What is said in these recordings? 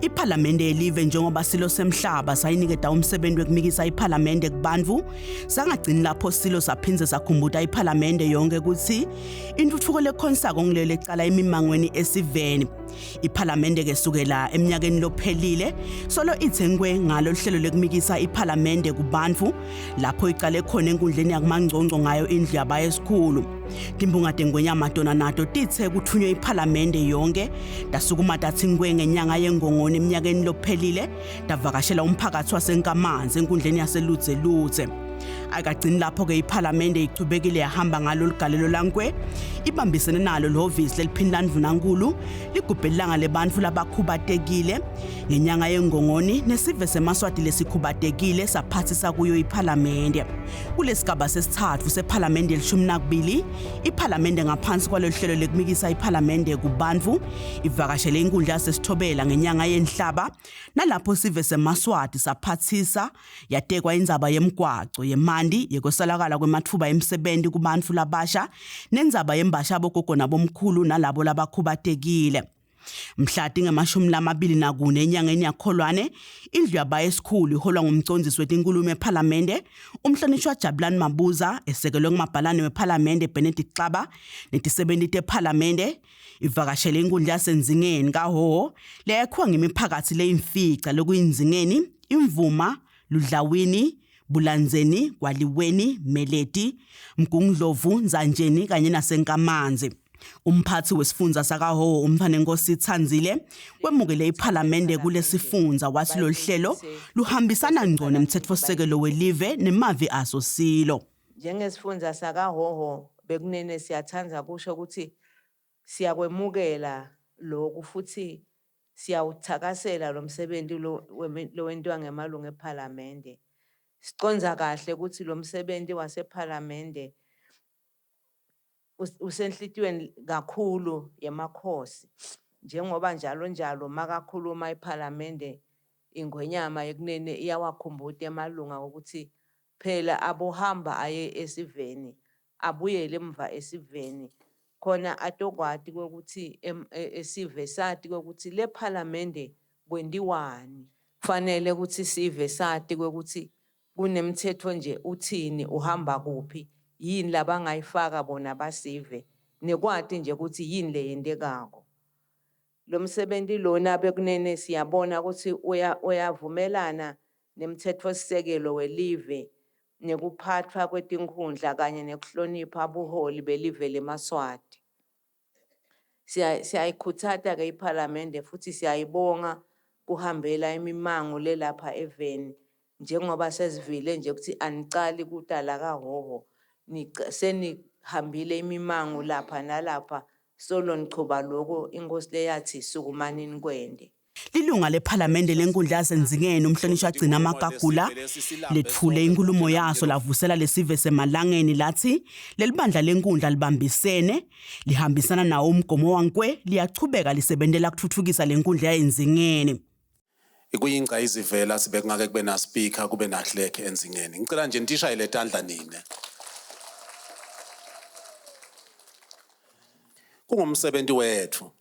Iphalamende yelive njengoba silo semhlaba sayinikeda umsebenzi wekumikisa iphalamende kubantu sangagcini lapho silo saphinze sakhumbuta iphalamende yonke ukuthi intuthuko lekhonsako ngilelo ecala emimangweni esiveni. Iphalamende ke sukela eminyakeni lophelile solo ithengwe ngalo hlelo lekumikisa iphalamende kubantu lapho iqale khona enkundleni yakumangcongco ngayo indlu yabaye esikhulu. Timbungade ngwenya Madonna nato tithe kuthunywe iphalamende yonke dasukuma dathingwe ngenyanga yengongoni eminyakeni lophelile davakashela umphakathi wasenkamanzi enkundleni yaseludzeludze. Akagcini lapho ke iphalamende ichubekile yahamba ngalo ligalelo lankwe ibambisene nalo lovisi leliphindaNdvunankulu ligubhelanga lebantu labakhubatekile ngenyanga yengongoni nesive semaswati lesikhubatekile saphathisa kuyo iphalamende. Kulesigaba sesithathu sephalamende eli12 iphalamende ngaphansi kwalo hlelo lekumikisa iphalamende kubantu ivakashele inkundla yasesithobela ngenyanga yenhlaba nalapho sive semaswati saphathisa yatekwa indzaba yemgwaco yemandi yekosalakala kwemathuba emsebenzi kubantu labasha nenzaba yembasha bogogo nabomkhulu nalabo labakhubatekile. Mhlati nge24 enyangeni yakholwane indlu yabaye esikhulu iholwa ngumcondzisi wetinkulumo ephalamende umhlonishwa Jabulani Mabuza esekelwe ngumabhalane wephalamende Benedict Xaba netisebenti tephalamende ivakashele inkundla yasenzingeni kaHhohho leyakhiwa ngemiphakathi leyimfica lokuyinzingeni Imvuma Ludlawini Bulanzeni Kwaliweni Meleti Mgungundlovu Nzanjeni kanye nasenkamanzi. Umphathi wesifundza sakaHhohho uMfanenkosi Tsandzile wemukele iphalamende kulesifundza wathi lo hlelo luhambisana ngcono emtsetfosisekelo welive nemavi aso silo. Njengesifundza sakaHhohho bekunene siyathandza kusho ukuthi siyakwemukela lokhu futhi siyawuthakasela lo msebenzi lo wentiwa ngemalungu ephalamende. Siconza kahle ukuthi lo msebenzi wasephalamende usenhlitiyweni kakhulu yemakhosi njengoba njalo makakhuluma iphalamende ingwenyama yekunene iyawakhumbuta emalunga ukuthi phela abohamba aye esiveni abuyele emva esiveni khona atokwati ukuthi esive sati ukuthi le phalamende kwendiwani. Kufanele ukuthi sive sati ukuthi kunemthetho nje uthini uhamba kuphi yini labangayifaka bona basive nekwati nje ukuthi yini leyendekako. Lo msebenzi lona bekunene siyabona ukuthi uyavumelana nemthetfosisekelo welive nekuphathwa kwetinkhundla kanye nekuhlonipha ubuholi belive leMaswati. Siyayikhuthaza ke iphalamende futhi siyayibonga kuhambela imimango lelapha eveni njengoba sesivile nje ukuthi anicali kudala kaHhohho senihambile imimango lapha nalapha solo nichuba lokho inkosi leyathi sukumani nikwende. Lilunga lephalamende lenkundla yasenzingeni umhlonishwa Gcina Magagula lethule inkulumo yaso lavusela lesive semalangeni lathi lelibandla lenkundla libambisene lihambisana nawo umgomo wankwe liyachubeka lisebentela kuthuthukisa lenkundla yenzingeni. Ikuyingca izivela sibe kungake kube na speaker kube na hlekhe enzingeni. Ngicela nje nitishayele etandla nine. Kungumsebenzi wethu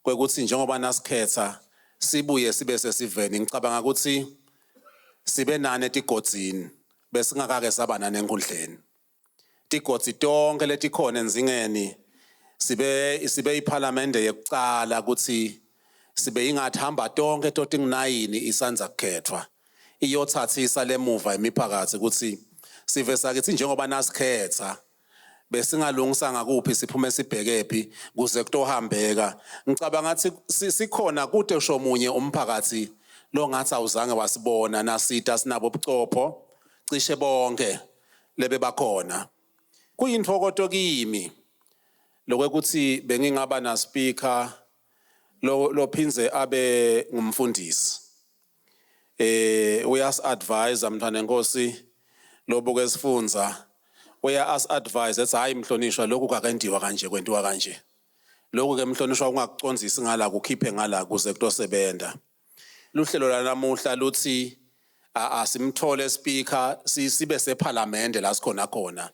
kwekuthi njengoba nasikhetha sibuye sibe sesiveni ngicabanga ukuthi sibe nane etigodzini bese ngakake saba nane enkundleni. Tigodzi tonke letikhona enzingeni sibe iphalamende yekucala ukuthi sibe ingathi hamba tonke toti nginayini isanza kukhethwa iyothathisa lemuva imiphakathi ukuthi sive sakithi njengoba nasikhetha bese ngalungisa ngakuphi siphume sibhekephi kuze kutohambeka. Ngicabanga ngathi sikhona kude usho omunye umphakathi lo ngathi awuzange wasibona nasita sinabo ubuchopho cishe bonke lebe bakhona. Kuyintokoto kimi lokuthi bengingaba na speaker lo phinze abe ngumfundisi. Uyas advise Mfanenkosi lobuke esifundza uya as advise ethi hayi mhlonishwa lokhu kakendiwa kanje kwendiwa kanje. Lokhu ke mhlonishwa ungakucondzisi ngala kukhiphe ngala kuze kutosebenta. Luhlelo lanamuhla luthi asimthole speaker sibe sephalamende la sikhona khona.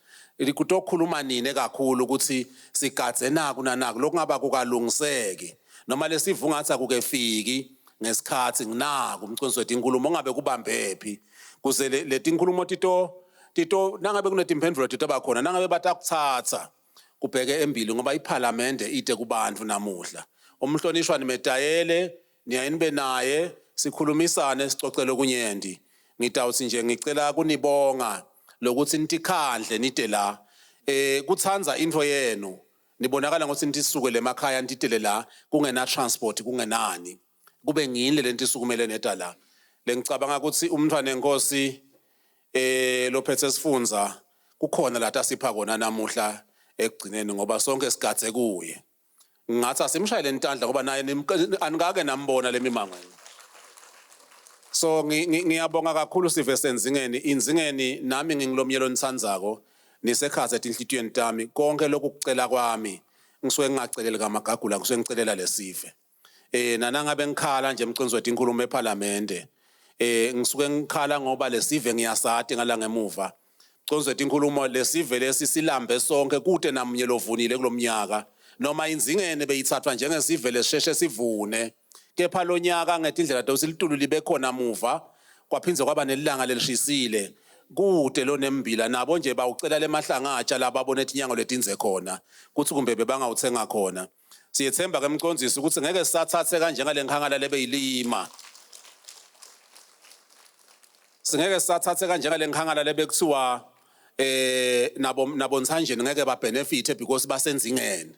Kutokhuluma nini kakhulu ukuthi sigadze naku nanaku lokungaba kukalungiseki noma lesivungatha kukefiki ngesikhathi nginaka umconisi wethu inkulumo ongabe kubambephi kuze leti inkulumo tito nangabe kunetimpendulo tito abakhona nangabe batakuthatha kubheke embili ngoba iPhalamende ite kubantu namuhla umhlonishwa nimetayele niyayinibe naye sikhulumisane sicocele kunyendi ngitawuthi nje ngicela kunibonga lokuthi nitikhandle nite la kutsanza into yenu nibonakala ngokuthi nitisukele emakhaya nititele la kungena transport kungenani kube ngini lento isukumele neta la lengicabanga ukuthi umntwana enkosi lophethe sifunza kukhona la tasipha kona namuhla ekugcineni ngoba sonke sigadze kuye ngathi asimshayele intandla ngoba naye anikake nambona lemimangweni so ngiyabonga kakhulu sive senzingeni inzingeni nami ngingilomyelo nitsandzako nisekhaza etinhlitiyweni tami konke lokucela kwami ngisuke ngingaceleli kamagagula ngisuke ngicelela lesive nanangabe ngikhala nje emconisi wethu inkulumo ePhalamende ngisuke ngikhala ngoba lesive ngiyasati ngala ngemuva conisi wethu inkulumo lesive lesi silambe sonke kude namunye lovunile kulomnyaka noma inzingene beyithathwa njengesive lesisheshe sivune kepha lonyaka ngetindlela dosilitulu libe khona muva kwaphinze kwaba nelilanga lelishisile kude lo nembila nabo nje bawucela lemahlangatsha lababona etinyango letinze khona kuthi kumbe bebangawuthenga khona siyethemba ke mconisi ukuthi ngeke sisathathe kanje ngale nkhangala lebeyilima singeke sisathathe kanje ngale nkhangala lebekuthiwa nabo nsanjeni ngeke ba benefit because basenzingene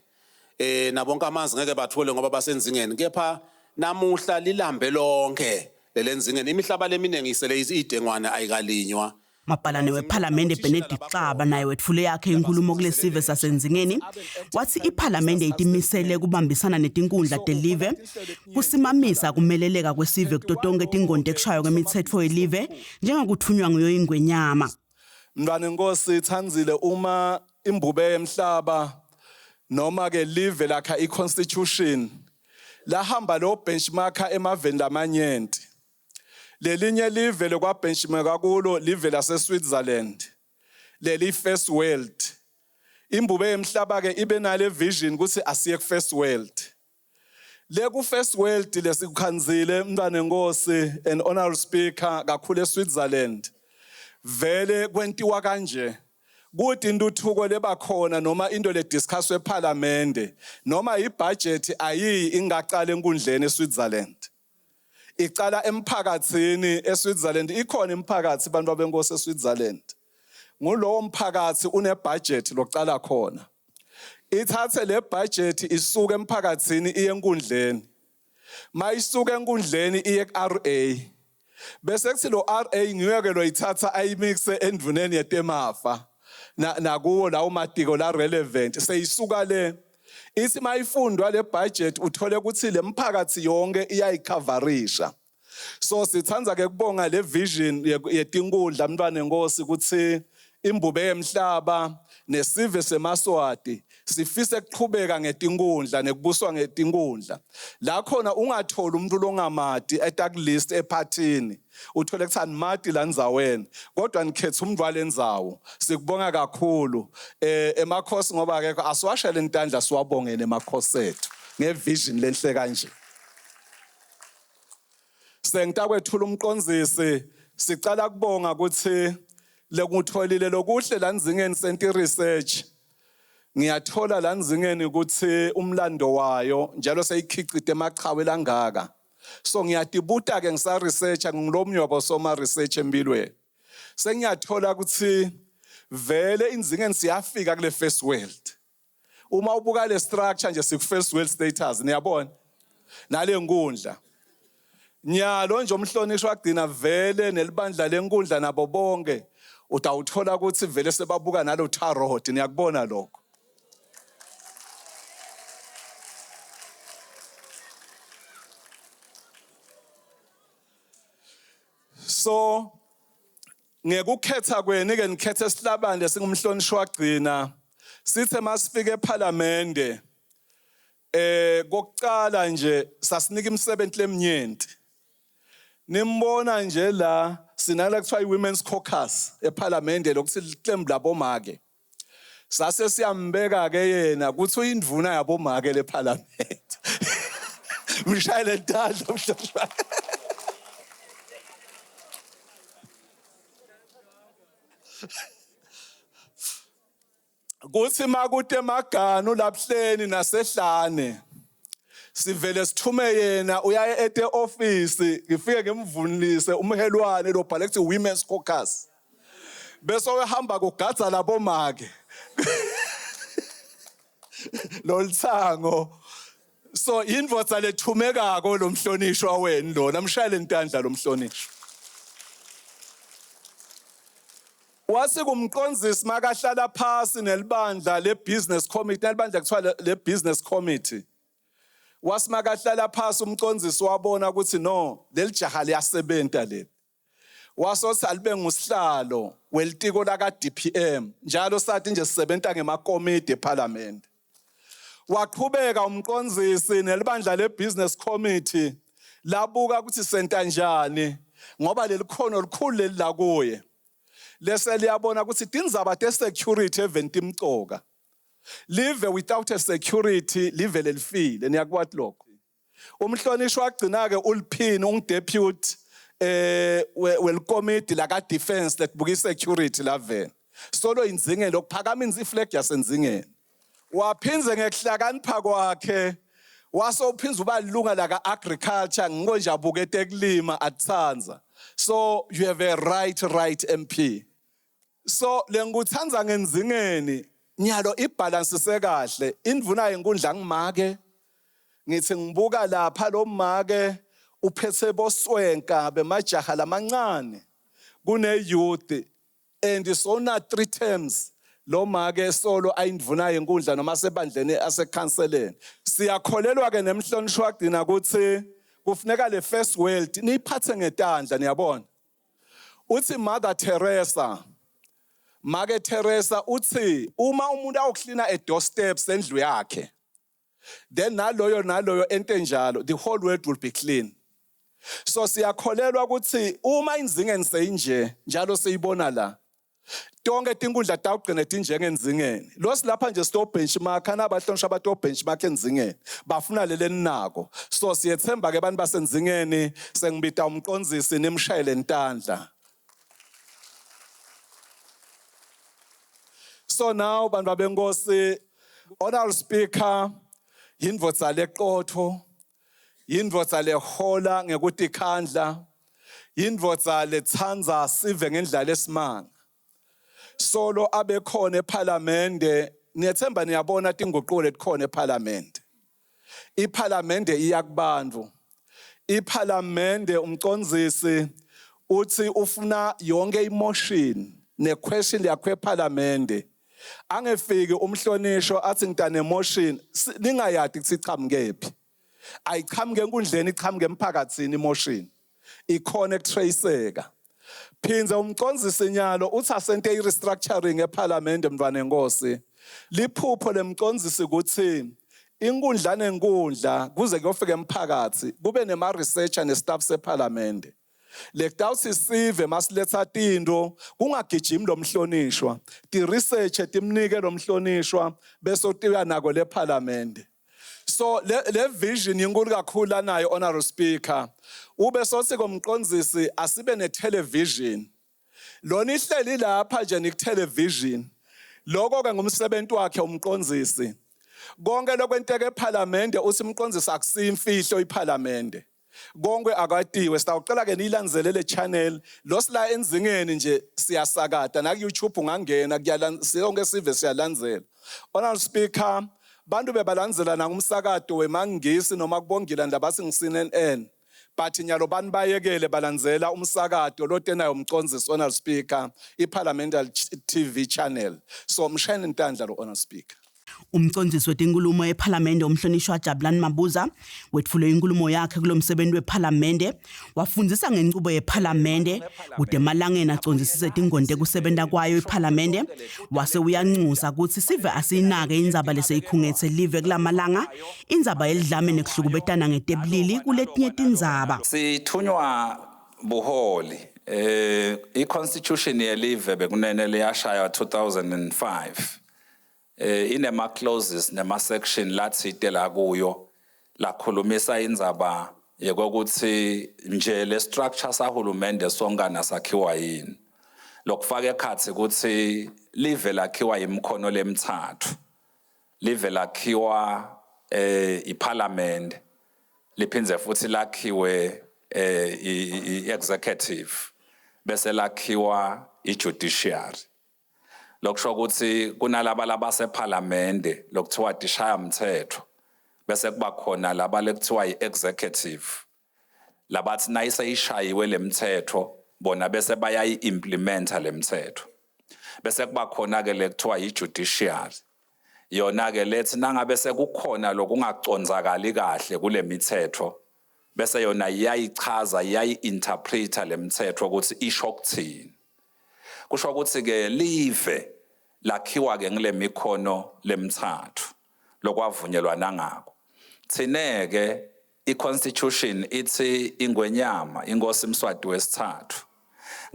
nabonke amanzi ngeke bathole ngoba basenzingene kepha namuhla lilambe lonke lelenzingene imihlaba leminingi isele idengwane ayikalinywa Mabhalane wePhalamende Benedict Xaba naye wethule yakhe inkulumo kulesive sasenzingeni wathi iPhalamende itimisele kubambisana netinkundla delive kusimamisa kumeleleka kwesive kutotonke tingonde kushayo kwemithetho yelive njengokuthunywa nguyo ingwenyama Mntwana enkosi ithanzile uma imbube emhlaba noma ke live lakha iconstitution lahamba lo benchmarker emaveni lamanyenti lelinye live lokwa benchmark kulo live lase Switzerland leli first world imbube emhlaba ke ibe nale vision ukuthi asiye ku first world le ku first world lesikukhanzile mntwana enkosi and honorable speaker kakhulu eSwitzerland vele kwentiwa kanje kuthi intuthuko lebakhona noma into le discuss ePhalamende noma ibudget ayiyi ingaqala enkundleni eSwitzerland icala emphakathini eSwitzerland ikhona imphakathi abantu abenkosi eSwitzerland ngulowo mphakathi unebudget lokucala khona ithathe le budget isuke emphakathini iye enkundleni mayisuka enkundleni iye ku-RA bese kuthi lo RA ngiyeke lo ithatha ayimixe endvuneni yetemafa nakuwo lawo matiko la relevant seyisuka le ithi mayifundwa le budget uthole ukuthi le mphakathi yonke iyayikhoverisha so sithanza ke kubonga le vision yetinkundla mntwana enkosi ukuthi imbube emhlaba nesive semaswati sifise kuqhubeka ngetinkundla nekubuswa ngetinkundla la khona ungathola umuntu longamati etakulist ephathini uthole ukuthi animati la ndzaweni kodwa nikhetha umuntu walendzawo sikubonga kakhulu emakhosi ngoba akekho asiwashele intandla siwabongene emakhosi ethu ngevision lenhle kanje sengitakwethula umqonzisi sicala kubonga ukuthi lekutholile lokuhle la nzingeni senti research ngiyathola la nzingeni ukuthi umlando wayo njalo seyikhicite emachawe langaka so ngiyatibuta ke ngisa researcher ngilomnyobo soma research empilweni sengiyathola ukuthi vele inzingeni siyafika kule first world uma ubuka le structure nje siku first world status niyabona nale nkundla nyalo nje umhlonishwa agcina vele nelibandla lenkundla nabo bonke utawuthola ukuthi vele sebabuka nalo tarot niyakubona lokho so ngekukhetha kwenu ke nikhethe sihlabande singumhlonishwa agcina sithe masifike ePhalamende kokucala nje sasinika imisebenzi leminyenti nimbona nje la sinala kuthiwa i-women's caucus ePhalamende lokuthi liqembu labomake sase siyambeka ke yena kuthi uyindvuna yabomake lePhalamende mshayele intandla umhlonishwa. Kuthi makude emaganu laphleni nasehlane sivele sithume yena uyaye ete office ngifike ngemvunise umhelwane lo bhala ukuthi women's caucus bese uyahamba kugadza labo make lolthango so indvodza lethumekako lo mhlonishwa wena lona mshayele intandla lo mhlonishwa. Wasi kumqonzisi makahlala phasi nelibandla le-business committee, nelibandla kuthiwa le-business committee. Wasi makahlala phasi umqonzisi wabona ukuthi no, leli jaha liyasebenta leli. Wasothi alibe ngusihlalo welitiko laka-DPM, njalo sathi nje sisebenta ngemakomiti eParliament. Waqhubeka umqonzisi nelibandla le-business committee labuka ukuthi senta njani ngoba leli khono likhulu leli la kuye. Lese liyabona ukuthi tindzaba te-security event imcoka. Live without a security, live lelifile, niyakwazi lokho. Umhlonishwa wagcina-ke uliphini ungideputy welkomiti laka-defense letibuka i-security laveni. Solo inzingeni lokuphakama iflag yasenzingeni. Waphinze ngekuhlakanipha kwakhe, wasophinza uba lilunga laka-agriculture ngikonje abukete kulima atsanza. So you have a right MP. So lenguthanza ngenzingeni nyalo ibalance sekahle indvuna yenkundla ngimake ngithi ngibuka lapha lo make uphethe boswenka bemajaha lamancane kune youth and sona 3 terms lo make solo ayindvuna yenkundla noma sebandleni asekhanseleni. Siyakholelwa ke nemhlonishwa wagcina ukuthi kufuneka le first world niyiphathe ngetandla niyabona. Uthi Mother Teresa uthi uma umuntu awuklina a doorsteps endlu yakhe then naloyo ente njalo the whole world will be clean. So siyakholelwa ukuthi uma inzingeni seyinje njalo siyibona la tonke tinkundla tawugcina tinjengenzingeni. Lo silapha nje sto benchmark anabahlonishwa abato benchmark enzingeni bafuna lele ninako. So siyethemba ke abantu basenzingeni sengibita umqonzisi nimshayele intandla. So now bantu babenkosi, Honorable Speaker, yindvodza leqotho, yindvodza lehola ngekuthi khandla, yindvodza letsanza sive ngendlela esimanga. Solo abekhona eParliamente, niyethemba niyabona tinguquko letikhona eParliamente. iParliamente iyakubantu. iParliamente umqonzisi uthi ufuna yonke emotion ne-question yakho eParliamente. Angefiki umhlonishwa athi ngitane emotion ningayadi ukuthi iqhamukephi. Ayiqhamuke enkundleni iqhamuke emphakathini emotion. Ikhona ekutraceka. Phinza umqonzisi nyalo uthi asente i-restructuring eParliamente mntwana enkosi. Liphupho lemqonzisi ukuthi inkundla nenkundla kuze kuyofika emphakathi kube nema-researcher ne-staff seParliamente. Lekutawuthi sive masiletha tinto kungagijimi lo mhlonishwa. Ti-research timnike lo mhlonishwa bese utiya nako leParliamente. So le vision inkulu kakhulu anayo Honorable Speaker. Ube sothi komqonzisi asibe ne-television. Lona ihleli lapha nje ni-television. Lokho ke ngumsebenzi wakhe umqonzisi. Konke lokwenteke eParliamente uthi umqonzisi akusimfihlo iParliamente. Konke akadiwe sitawucela ke niyilanzelele channel lo sila enzingeni nje siyasakata na YouTube ungangena sonke sive siyalandzela. Honorable Speaker, bantu bebalandzela na umsakato wemangisi noma kubongila ndaba singu-CNN but nyalo bani bayekele balandzela umsakato lotenayo umqonzisi Honorable Speaker iParliamentary TV channel. So mshayeni intandla lo Honorable Speaker. Umqonzisi wetenkulumo eParliamente umhlonishwa Jabulani Mabuza wetfule inkulumo yakhe kulomsebenzi weParliamente wafundzisa ngenqubo yeParliamente kude emalangeni acondzisise tingonde kusebenta kwayo iParliamente wase uyanxusa ukuthi sive asinake indzaba leseyikhungetse live kulamalanga indzaba yelidlame nekuhlukubetana ngetebulili kuletinye tindzaba. Sithunywa buholi i-constitution yelive bekunene leyashaya 2005. Inema clauses nema section lathi itela kuyo lakhulumisa indzaba yekokuthi nje le structure sahulumende sonkana sakhiwa yini lokufaka ekhathi ukuthi live lakhiwa imkhono lemithathu live lakhiwa iparliament liphindze futhi lakhiwe i-executive bese lakhiwa i-judiciary lokusho ukuthi kunalaba labaseparlamente lokuthiwa dishaya mthetho bese kuba khona laba lekuthiwa i-executive labathi nayiseyishayiwe lemthetho bona bese bayayi-implementa lemthetho bese kuba khona ke lekuthiwa i-judiciary yona ke lethi nangabe sekukhona lokungacondzakali kahle kule mithetho bese yona iyayichaza iyayi-interpreta lemthetho ukuthi isho ukuthini kusho ukuthi ke live lakhiwa ke ngile mikhono lemithathu lokwavunyelwa nangako thineke i-constitution ithi ingwenyama inkosi Mswati wesithathu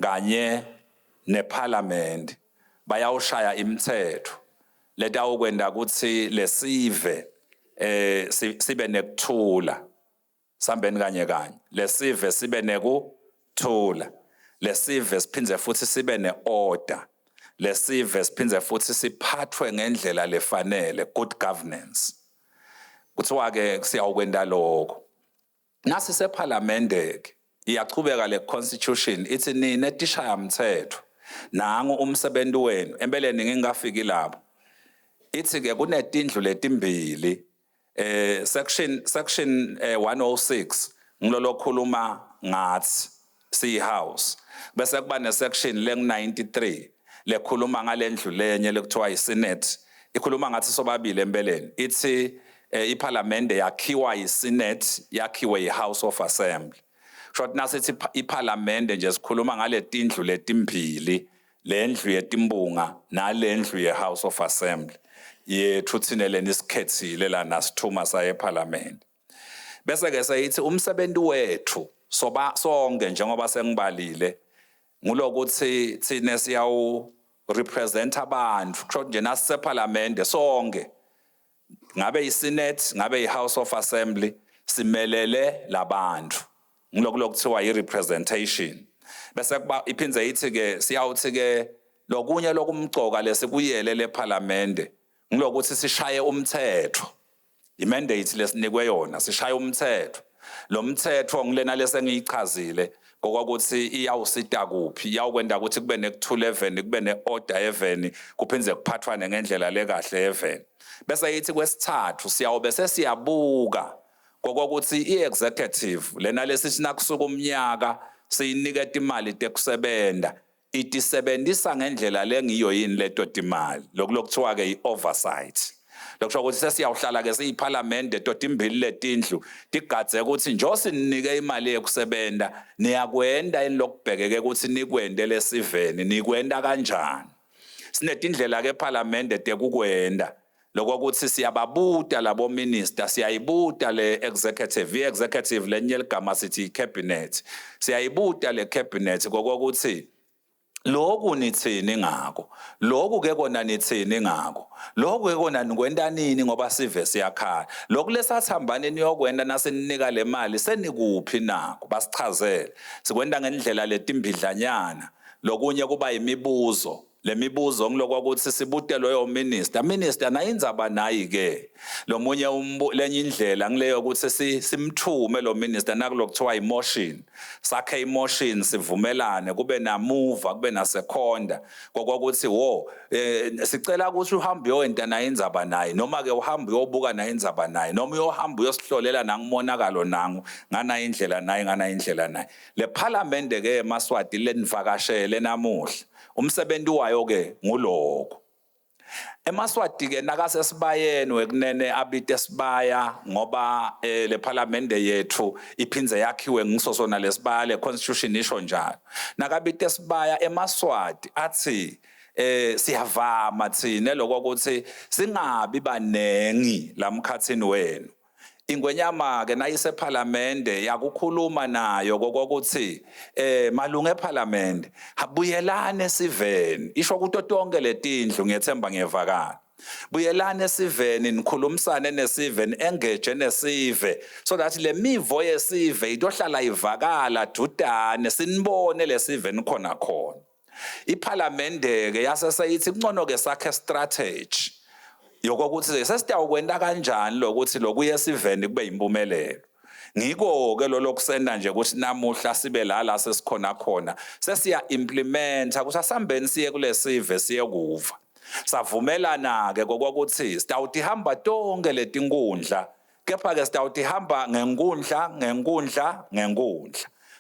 kanye neparlament bayawushaya imithetho letawukwenda ukuthi lesive sibe nekuthula sambeni kanye lesive sibe nekuthula lesive siphindze futhi sibe neorder lesive siphindze futhi siphathwe ngendlela lefanele good governance kuthiwa ke siyawukwenda lokho nasi separlamente ke iyachubeka le constitution ithi nini etishaya mthetho nangu umsebenzi wenu empeleni ngingafiki lapho ithi ke kunetindlu letimbili section 106 ngilolo khuluma ngathi si-house bese kuba ne-section lengu-93 lekhuluma ngalendlu lenye lekuthiwa i-senate ikhuluma ngathi sobabili empeleni ithi iparlamente yakhiwa yi-senate yakhiwe yi-house of assembly short nasithi iparlamente nje sikhuluma ngale tindlu letimbili lendlu yetimbunga nalendlu ye-house of assembly yethu thine lenisikhathile lana sithuma saye eparlament bese ke sayithi umsebenzi wethu sonke njengoba sengibalile ngulokuthi thine siyawu represent abantu kusho nje naseparlament sonke ngabe isenate ngabe ihouse of assembly simelele labantu ngilokuthiwa i-representation bese kuba iphindze yithi ke siyawuthi ke lokunye lokumgcoka lesikuyele leparlamente ngilokuthi sishaye umthetho imandate lesinikwe yona sishaye umthetho lo mthetho ngilena lesengiyichazile ngokuthi iyawusita kuphi iyawukwenda ukuthi kube nekuthula eveni kube neorder eveni kuphindze kuphathwane ngendlela lekahle eveni bese yithi kwesithathu siyawube sesiyabuka ngokuthi i-executive lena lesithi nakusuka umnyaka siyiniketa imali tekusebenta itisebenzisa ngendlela lengiyo yini leto timali lokuthiwa ke i-oversight lokusho ukuthi sesiyawuhlala ke siyiparlamente totimbili letindlu tigadze ukuthi njo sininike imali yekusebenta niyakwenda lokubhekeke ukuthi nikwende lesiveni nikwenda kanjani sinetindlela ke parliamente tekukwenda lokuthi siyababuta labo minister siyayibuta le executive i-executive lenye ligama sithi cabinet siyayibuta le cabinet kokuthi lokhu nithini ngako lokhu ke kona nithini ngako lokhu ke kona nikwenda nini ngoba sive siyakhala lokhu lesathambane niyokwenda naseninika le mali senikuphi nako basichazele sikwenda ngendlela letimbidlanyana lokunye kuba imibuzo le mibuzo ngilokuthi sibude loyo minister nayindzaba nayi ke lo munye lenye indlela ngileyo ukuthi simthume lo minister nakulokuthiwa emotion sakhe emotion sivumelane kube na move kube na second kokuthi sicela ukuthi uhambe uyowenta nayindzaba nayi noma ke uhambe uyobuka nayindzaba nayi noma uyohamba uyosihlolela nangimonakalo nangu ngana indlela nayi le parliament ke eMaswati lenivakashele namuhla umsebenzi wayo ke nguloko eMaswati ke nakasesibayeni wekunene abite sibaya ngoba le parliamente yethu iphindze yakhiwe ngisosona lesibaya le constitution isho njalo nakabite sibaya eMaswati athi siyavama thina lokuthi singabi banengi lamkhathini wenu ingwenyama ke nayise parliamente yakukhuluma nayo kokuthi malunga eparlamente habuyelane siveni isho ukuthi tonke letindlu ngiyethemba ngiyevakala buyelani esiveni nikhulumisane nesive engage nesive so that le mivo yesive itohlala ivakala dudane sinibone lesive nikhona khona. Iphalamende ke yaseseyithi kuncono ke sakhe strategy yokuthi sesitawukwenda kanjani lokuthi lokuye esiveni kube impumelelo. Ngiko ke lo lokusenda nje ukuthi namuhla sibe la sesikhona khona sesiya implementa ukuthi asambeni siye kulesive siye kuva. Savumelana ke kokuthi sitawuthi hamba tonke letinkundla kepha ke sitawuthi hamba ngenkundla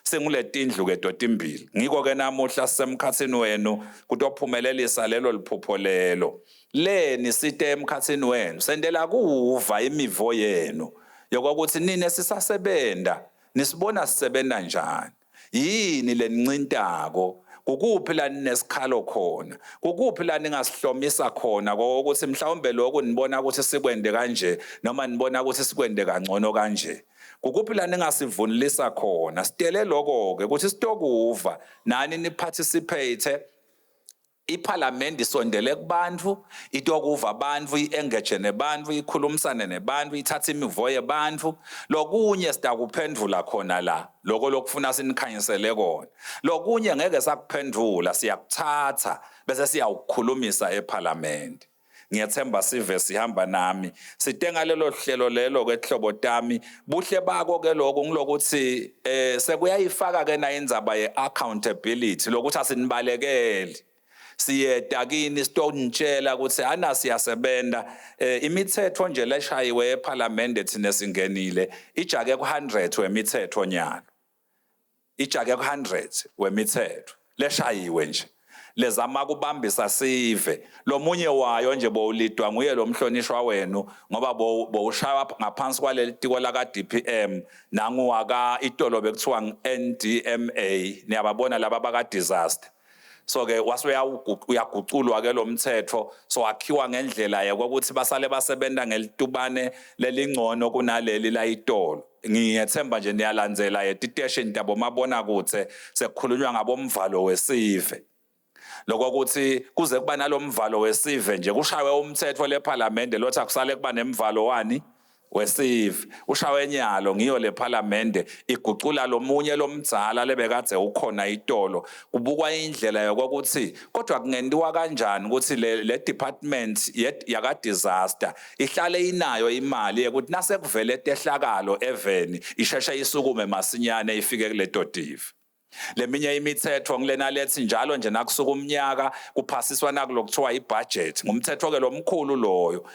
singuletindlu ke dotimbili. Ngiko ke namuhla sisemkhathini wenu kutophumelelisa lelo liphupho lelo. Le nisite emkhathini wenu sendela kuva imivo yenu yokuthi nini sisasebenda nisibona sisebenza njani. Yini lenincintako kukuphi la nesikhalo khona kukuphi la ningasihlomisa khona ukuthi mhlawumbe lokho nibona ukuthi sikwende kanje noma nibona ukuthi sikwende kangcono kanje. Kukuphi la ningasivunulisa khona sitele lokho ke ukuthi sitokuva nani niparticipate. Iphalamende isondele kubantu itokuva abantu iengage nebantu ikhulumisane nebantu ithatha imivo yebantu lokunye sitakuphendula khona la lokho lokufuna sinikhanyisele kona lokunye ngeke sakuphendula siyakuthatha bese siyawukhulumisa ephalamende. Ngiyethemba sive sihamba nami sitenga lelo hlelo lelo ke hlobo tami buhle bako ke lokho ngilokuthi sekuyayifaka ke na indzaba ye accountability lokuthi asinibalekeli siyeta kini sitonitshela ukuthi ana siyasebenta imithetho nje leshayiwe ePhalamende thina singenile ijake ku100 wemithetho nyalo ijake ku100 wemithetho leshayiwe nje lezama kubambisa sive lo munye wayo nje bowulidwa nguye lo mhlonishwa wenu ngoba bowushaya ngaphansi kwaleli tiko laka DPM nanguwaka itolo bekuthiwa NDMA niyababona laba baka disaster. So ke uyaguculwa ke lo mthetho so akhiwa ngendlela yokuthi basale basebenta ngelitubane lelingcono kunaleli la itolo. Ngiyethemba nje niyalandzela etiteshini tabo mabona kutse sekukhulunywa ngabomvalo wesive lokuthi kuze kuba nalomvalo wesive nje kushawe umthetho lePhalamende lothi akusale kuba nemvalo wani wesive ushawe enyalo ngiyo lePhalamende igucula lomunye lomdzala lebekade ukhona itolo kubukwa indlela yokuthi kodwa kungendiwa kanjani ukuthi le department yaka disaster ihlale inayo imali ukuthi nase kuvele tehlakalo eveni isheshe isukume masinyane ifike kule dotive. Leminye imithetho ngilena lethi njalo nje nakusuka umnyaka kuphasiswa nakulokuthiwa ibudget ngumthetho ke lomkhulu loyo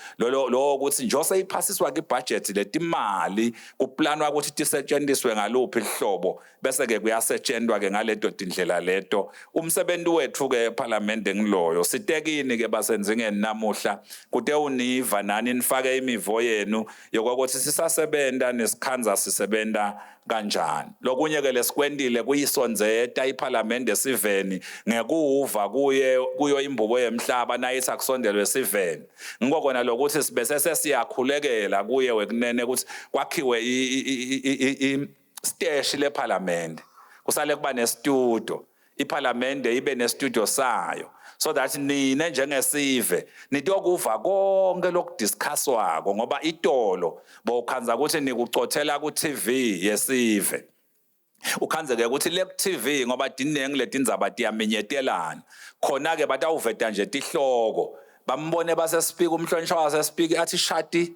lo ukuthi nje seyiphasiswa kwibudget letimali kuplanwa ukuthi tisetshenziswe ngaluphi ihlobo bese ke kuyasetshenzwa ke ngaleto indlela leto. Umsebenzi wethu ke ePhalamende ngiloyo sitekini ke basenzingeni namuhla kude univa nani nifake imivo yenu yokuthi sisasebenta nesikhanza sisebenta kanjani. Lokunye ke lesikwendile kuyisonzeta iPhalamende siveni ngekuva kuyo imbubo yemhlaba nayithi akusondelwe siveni ngikona lokuthi sibese sesiyakhulekela kuye wekunene ukuthi kwakhiwe stage lePhalamende kusale kuba nestudio iPhalamende ibe nestudio sayo so that nine njengesive nitokuva konke lokudiscusswako ngoba itolo bokhanza ukuthi nikucothela ku TV yesive ukhanze ke ukuthi le TV ngoba dinengi letindzaba tiyaminyetelana khona ke batawuveta nje tihloko bambone base speak umhlonishwa wase speak athi shati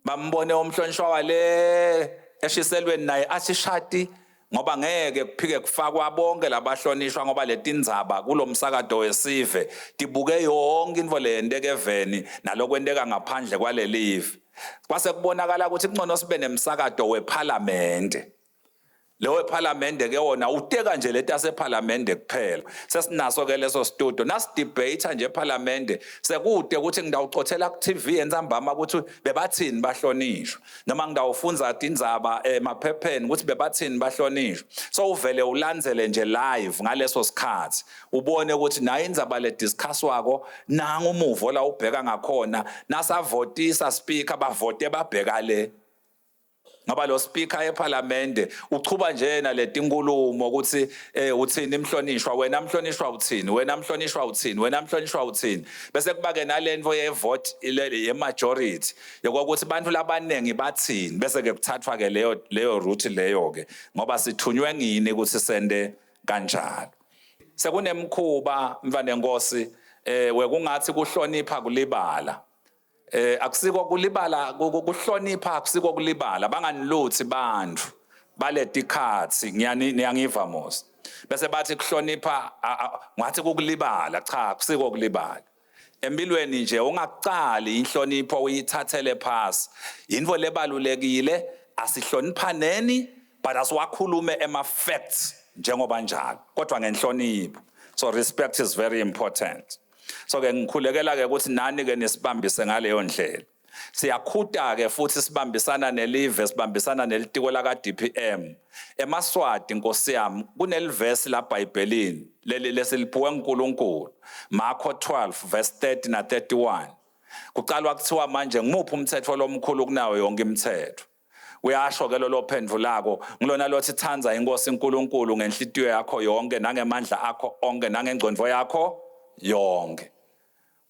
bambone umhlonishwa wale eshiselweni naye athi shati ngoba ngeke kuphike kufakwa bonke labahlonishwa ngoba letindzaba kulomsakado wesive tibuke yonke into lendeke eveni nalokwendeka ngaphandle kwalelive kwase kubonakala ukuthi kungcono sibe nemsakado wePhalamende. Lewe Phalamende ke wona uteka nje leta sePhalamende kuphela sesinaso ke leso studio nasidebate nje ePhalamende sekude ukuthi ngidawucothela ku TV enzambama ukuthi bebathini bahlonishwa noma ngidawufunza indzaba emaphepheni ukuthi bebathini bahlonishwa so uvele ulandzele nje live ngaleso sikhathi ubone ukuthi nayo indzaba le discusswako nanga umuvo la ubheka ngakhona nasavotisa speaker bavote babheka le ngoba lo speaker eParliament uchuba nje naleti inkulumo ukuthi uthini imhlonishwa, wena mhlonishwa uthini, wena mhlonishwa uthini, wena mhlonishwa uthini, bese kuba ke nalento yevote ye majority yokuthi abantu labanengi bathini, bese ke kuthathwa ke leyo route leyo ke ngoba sithunywe ngini ukuthi sende kanjalo. Sekunemkhuba mfana Nkosi wekungathi kuhlonipha kulibala. Akusiko kulibala kuhlonipha akusiko kulibala banganiluthi bantu baleti ikhathi ngiyangiva mos bese bathi kuhlonipha ngathi kukulibala cha akusiko kulibala empilweni nje ungaqali inhlonipho uyithathele phasi into lebalulekile asihloniphaneni but asiwakhulume ema facts njengoba njalo kodwa ngenhlonipho so respect is very important. So ke ngikhulekela ke ukuthi nani ke nesibambise ngaleyo ndlela. Siyakhuta ke futhi sibambisana nelive sibambisana nelitiko la ka DPM. EmaSwati Nkosi yami kuneliverse la eBhayibhelini lesiliphiwe uNkulunkulu. Marko 12 verse 30 na 31. Kuqalwa kuthiwa manje ngimuphi umthetho lomkhulu kunayo yonke imithetho. Uyasho ke lo phendulako ngilona lothi thanza inkosi uNkulunkulu ngenhlitiyo yakho yonke nangemandla akho onke nangengcondvo yakho yonke.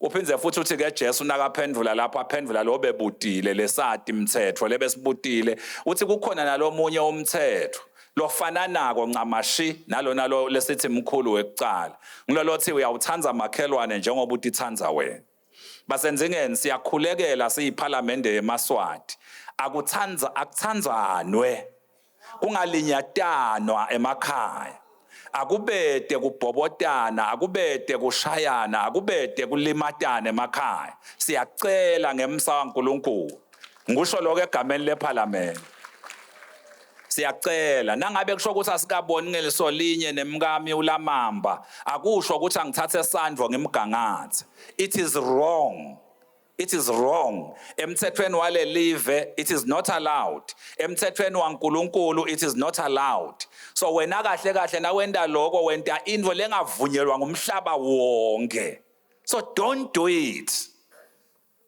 Uphindze futhi uthi ke Jesu nakaphendula lapho aphendula lo bebudile lesati imithetho lebesibudile uthi kukhona nalomunye umthetho lofananako ncamashi nalona lo lesithi mkhulu wekucala ngilolothi uyawuthanza amakhelwane njengoba utithanza wena. Basenzingeni siyakhulekela siyiParliament yeMaSwati akuthanzanwe kungalinyatanwa emakhaya. Akubede kubhobotana, akubede kushayana, akubede kulimatana emakhaya. Siyacela ngemsa kaNkulunkulu. Ngisho lokho egameni leParliament. Siyacela nangabe kusho ukuthi asikaboni ngeliso linye nemkami ulamamba, akusho ukuthi angithathe esandvo ngimgangathe. It is wrong. It is wrong. Emthethweni wale live it is not allowed. Emthethweni waNkulunkulu it is not allowed. So wena kahle kahle na wenda lokho wenta into lengavunyelwa ngumhlaba wonke. So don't do it.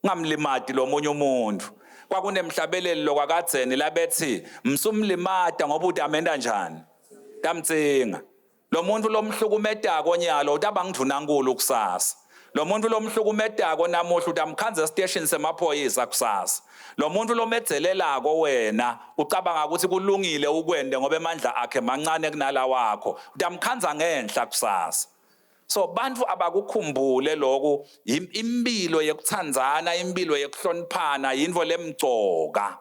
Ngamlimati lo munye umuntu. Kwakunemhlabeleli lokwakadzeni labethi msumlimata ngoba utamenda njani. Tamtsinga. Lo muntu lomhlukumedako onyalo utabangithuna nkulu kusasa. Lo muntu lomhlukumedako namuhla utamkhanza station semaphoyisa kusasa. Lo muntu lomedzelelako wena ucabanga ukuthi kulungile ukwende ngoba emandla akhe mancane kunala wakho utamkhanza ngenhla kusasa. So bantu abakukhumbule lokho impilo yekuthandzana impilo yekuhloniphana into lemgcoka.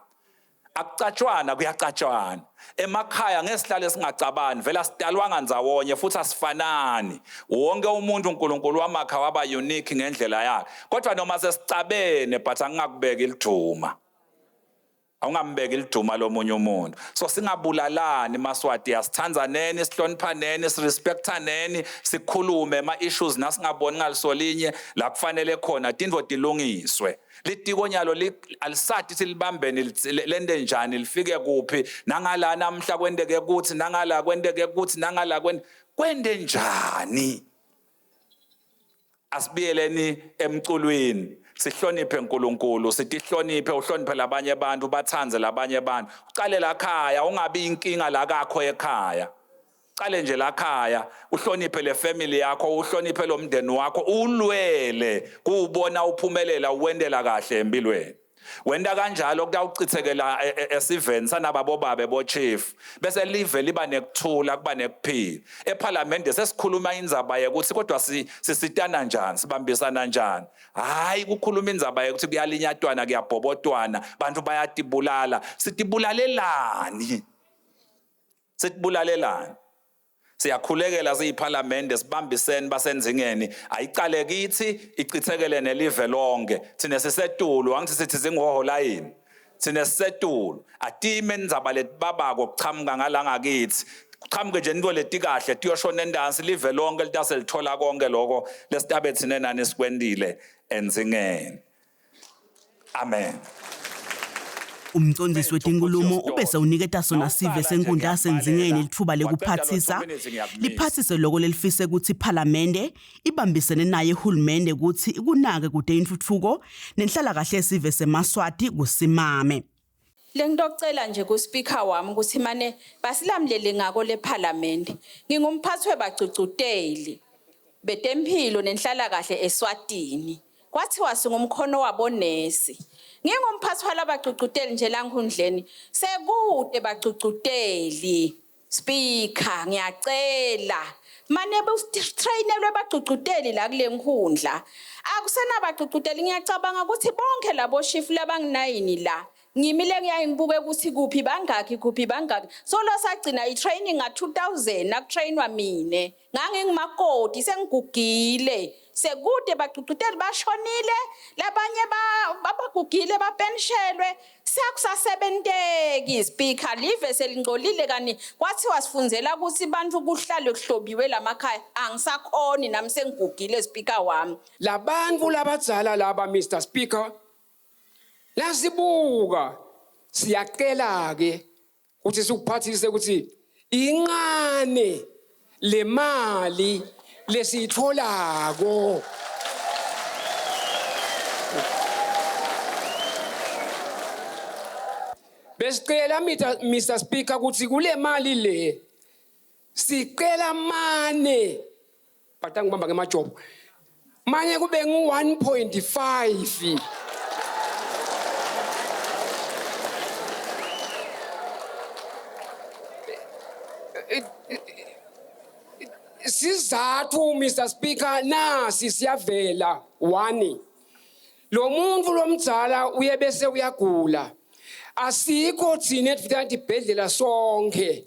Akucatshwana kuyacatshwana. Emakhaya ngesihlale singacabani vela sidalwanga ndzawonye futhi asifanani. Wonke umuntu uNkulunkulu wamakha waba unique ngendlela yakhe. Kodwa noma sesicabene but angingakubeka iliduma. Awungambeki iliduma lomunye umuntu. So singabulalani eMaSwati asithandzaneni sihloniphaneni sirespectaneni sikhulume ama issues nasingaboni ngalisolinye la kufanele khona tindvo tilungiswe. Litiko nyalo alisathi silibambeni lende njani lifike kuphi nangala namhla kwendeke kuthi nangala kwendeke kuthi nangala kwende njani. Asibiyeleni emculweni sihloniphe uNkulunkulu sithi hloniphe uhloniphe labanye abantu bathanze labanye abantu uqale la khaya ungabi inkinga la kakho ekhaya qale nje la khaya uhloniphe le family yakho uhloniphe lo mndeni wakho ulwele kubona uphumelela uwendela kahle empilweni wenda kanjalo kutawuchithekela esiveni sanababo babe bo chief bese live liba nekuthula kuba nekuphila eParliament sesikhuluma indzaba ukuthi kodwa sisitana njani sibambisana njani hayi kukhuluma indzaba ukuthi kuyalinyatwana kuyabhobotwana bantu bayatibulala sitibulalelani siyakhulekela siyiParliament sibambisene basenzingeni ayiqale kithi ichithekele nelive lonke thina sisetulu angithi sithi zingohola yini thina sisetulu atime indzaba letibabako kuchamuka ngalanga kithi kuchamuke nje into letikahle tiyoshona endansi live lonke litase lithola konke lokho lesitabe thina nani sikwendile enzingeni amen. Umcondzisi wetenkulumo ubese uniketa sona sive senkundla yasenzingeni lithuba lekuphathisa liphathise lokho lelifise ukuthi iParliament ibambisene naye uhulumende ukuthi ikunake kude intuthuko nenhlala kahle sive seMaSwati kusimame. Lengidocela nje kuSpeaker wami ukuthi mane basilamlele ngako leParliament. Ngingumphathi webagcugcuteli betempilo nenhlala kahle eSwatini. Kwathiwa singumkhono wabonesi. Ngingumphathi walabagcugcuteli nje la Nkundleni. Sekude bagcugcuteli. Speaker, ngiyacela. Mane trainelwe bagcugcuteli la kule Nkundla. Akusena bagcugcuteli ngiyacabanga ukuthi bonke labo shift labang9 la. Ngimile ngiyayibuke ukuthi kuphi bangaki. So lo sagcina i-training nga-2000 akutrainwa mine. Ngangingumakoti sengigugile. Sekude bagcugcuteli bashonile, labanye babagugile bapenshelwe. Siyakusasebenteki Speaker, live selingcolile kani kwathiwa sifunzela ukuthi bantu kuhlalwe kuhlobiwe lamakhaya. Angisakhoni nami sengigugile Speaker wami. Labantu labadzala laba Mr Speaker. Lasibuka siyacela ke ukuthi sikuphathise ukuthi ingane le mali lesitholako besicela Mr Speaker ukuthi kule mali le sicela mane batangibamba ngemajobo manje kube ngu1.5 Sizathu Mr Speaker nasi siyavela 1 lo muntu lomdzala uye bese uyagula asikho thina efika ibhedlela sonke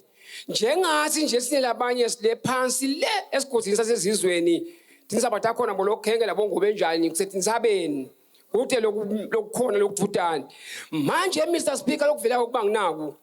njengathi nje sinelabanye sile phansi le esigodini sasezizweni tinsabatha khona bolokhenge labongobe njani kusethinsabeni kude lokukhona lokuvutana manje Mr Speaker lokuvela ukuba nginaku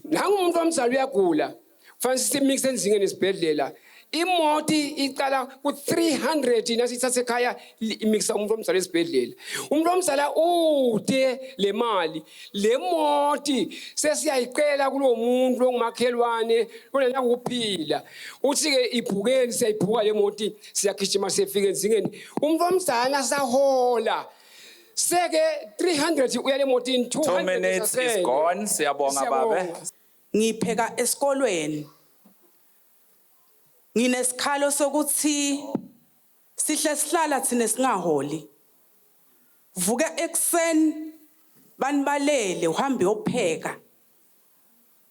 nangumuntu omdzala uyagula fanele simixe enzingeni esibhedlela imoti iqala ku300 nasithathe ekhaya imixa umuntu omdzala esibhedlela umuntu omdzala ude le mali le moti sesiyayiqela kulo muntu ongumakhelwane onena kuphila uthi ke ibhukeni siyayibhuka le moti siyagijima sefika enzingeni umuntu omdzala sahola seke 300 uya le moti 2 minutes is gone. Siyabonga babe. Ngipheka esikolweni. Nginesikhalo sokuthi sihle sihlala thina singaholi. Vuka ekseni banibalele uhambe uyopheka.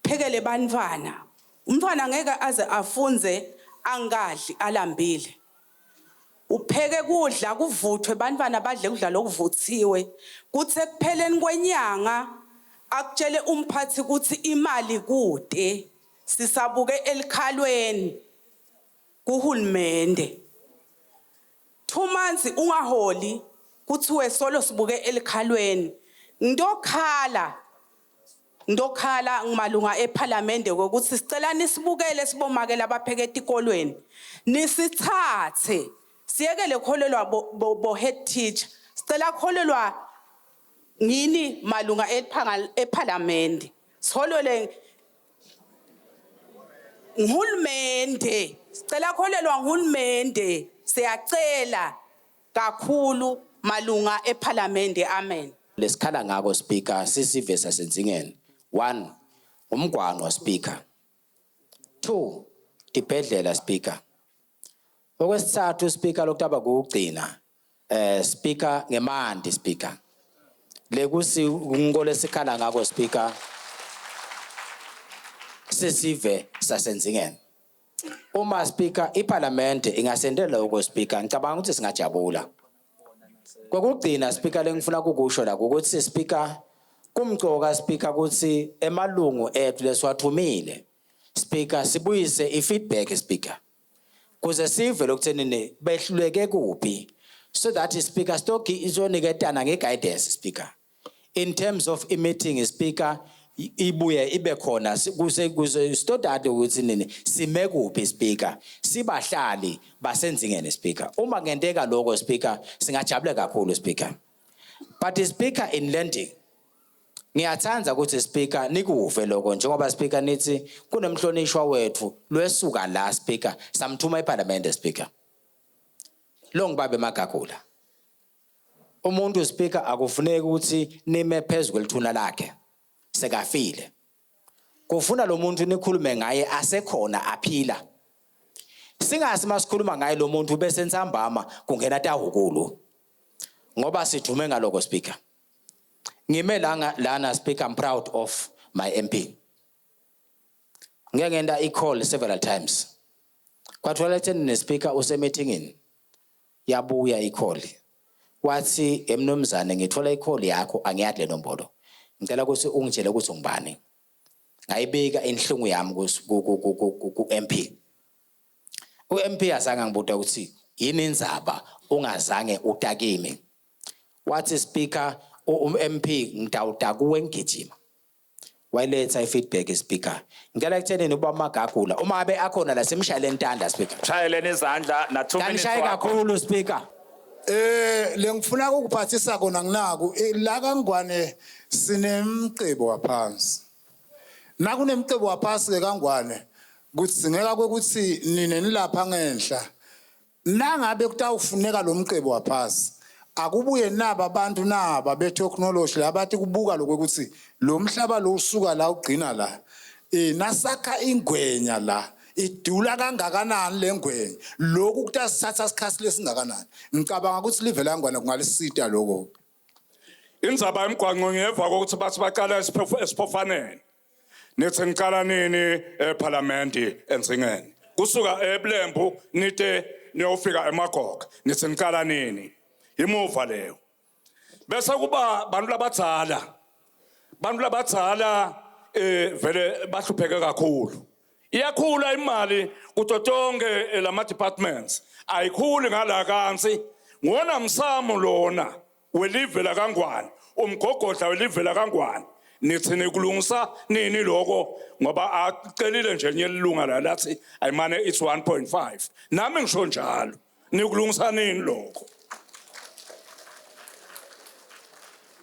Phekele banivana. Umntwana ngeke aze afunze angadli alambile. Upheke kudla kuvuthwe banivana badle kudla lokuvuthiwe. Kuthi ekupheleni kwenyanga akutshele umphathi ukuthi imali kude sisabuke elikhalweni kuhulumende 2 months ungaholi kuthiwe solo sibuke elikhalweni ngidokhala ngimalunga eParliament ukuthi sicela nisibukele sibomake labapheke etikolweni nisithathe siyekele kholelwa bo head teacher sicela kholelwa ngini malunga eParliament sitholele ngihulumende sicela kholelwa ngihulumende siyacela kakhulu malunga eParliament amen lesikhala ngako Speaker sisive sasenzingeni 1 umgwaqo Speaker 2 ibhedlela Speaker okwesithathu Speaker lokutaba kugcina Speaker ngemandi Speaker lekusi ngikole sikhala ngako Speaker sisive sasenzingeni uma Speaker iParliament ingasendela uko Speaker ngicabanga ukuthi singajabula kokugcina Speaker lengifuna ukusho la ukuthi Speaker kumgcoka Speaker ukuthi emalungu ethu leswathumile Speaker sibuyise ifeedback Speaker kuze sive lokuthenini behluleke kuphi so that Speaker stock izoniketana ngeguidance Speaker in terms of a meeting Speaker ibuye ibe khona kuze stodade ukuthi nini sime kuphi Speaker sibahlali basenzingene Speaker uma ngenteka lokho Speaker singajabule kakhulu Speaker but Speaker in landing ngiyathanda ukuthi Speaker nikuve lokho njengoba Speaker nithi kunemhlonishwa wethu lwesuka la Speaker samthuma eParliament Speaker lo ngibabe magagula umuntu Speaker akufuneki ukuthi nime phezulu kwelithuna lakhe sekafile kufuna lo muntu nikhulume ngaye asekhona aphila singasi masikhuluma ngaye lo muntu bese nsambama kungena tahukulu ngoba sidume ngaloko speaker ngime lana speaker I'm proud of my MP ngeke ngenda i-call several times kwathola etheni nespeaker usemeetingini yabuya i-call wathi emnomzane ngithola i-call yakho angiyadle nombolo ngicela ukuthi ungitshele ukuthi ungibani ngayibeka inhlungu yami ku MP uMP azange ngibuta ukuthi yini indzaba ungazange utakime wathi speaker uMP ngidawuda kuwe ngigijima wayiletha ifeedback speaker ngicela ekuthenini uba magagula uma abe akhona la simshayele ntanda speaker Shayeleni izandla na 2 minutes. kanishaye kakhulu speaker Lengifuna ukuphathisa kona nginaku la kaNgwane sinemcebo waphansi. Nakunemcebo waphansi ke kaNgwane kuthi singeka ukuthi nine nilapha ngenhla. Nangabe kutawufuneka lo mcebo waphansi. Akubuye naba abantu naba be technology labathi kubuka lokuthi lo mhlaba lo usuka la ugcina la. Nasakha ingwenya la. Idula kangakanani lengwenya lokhu kutasithatha isikhathi lesingakanani ngicabanga ukuthi live langwana kungalisita lokho indzaba emgwaqo ngeva ukuthi bathi baqala esiphofaneni nithi ngiqala nini eParliament eNzingeni kusuka eBulembu nite niyofika eMagoga nithi ngiqala nini imuva leyo bese kuba bantu labadzala vele bahlupheke kakhulu iyakhula imali kutotonke lama departments ayikhuli ngala kansi ngona msamo lona welive la kaNgwane umgogodla welive la kaNgwane nithi nikulungisa nini lokho ngoba acelile nje nyelilunga la lathi ayimane it's 1.5 nami ngisho njalo nikulungisa nini lokho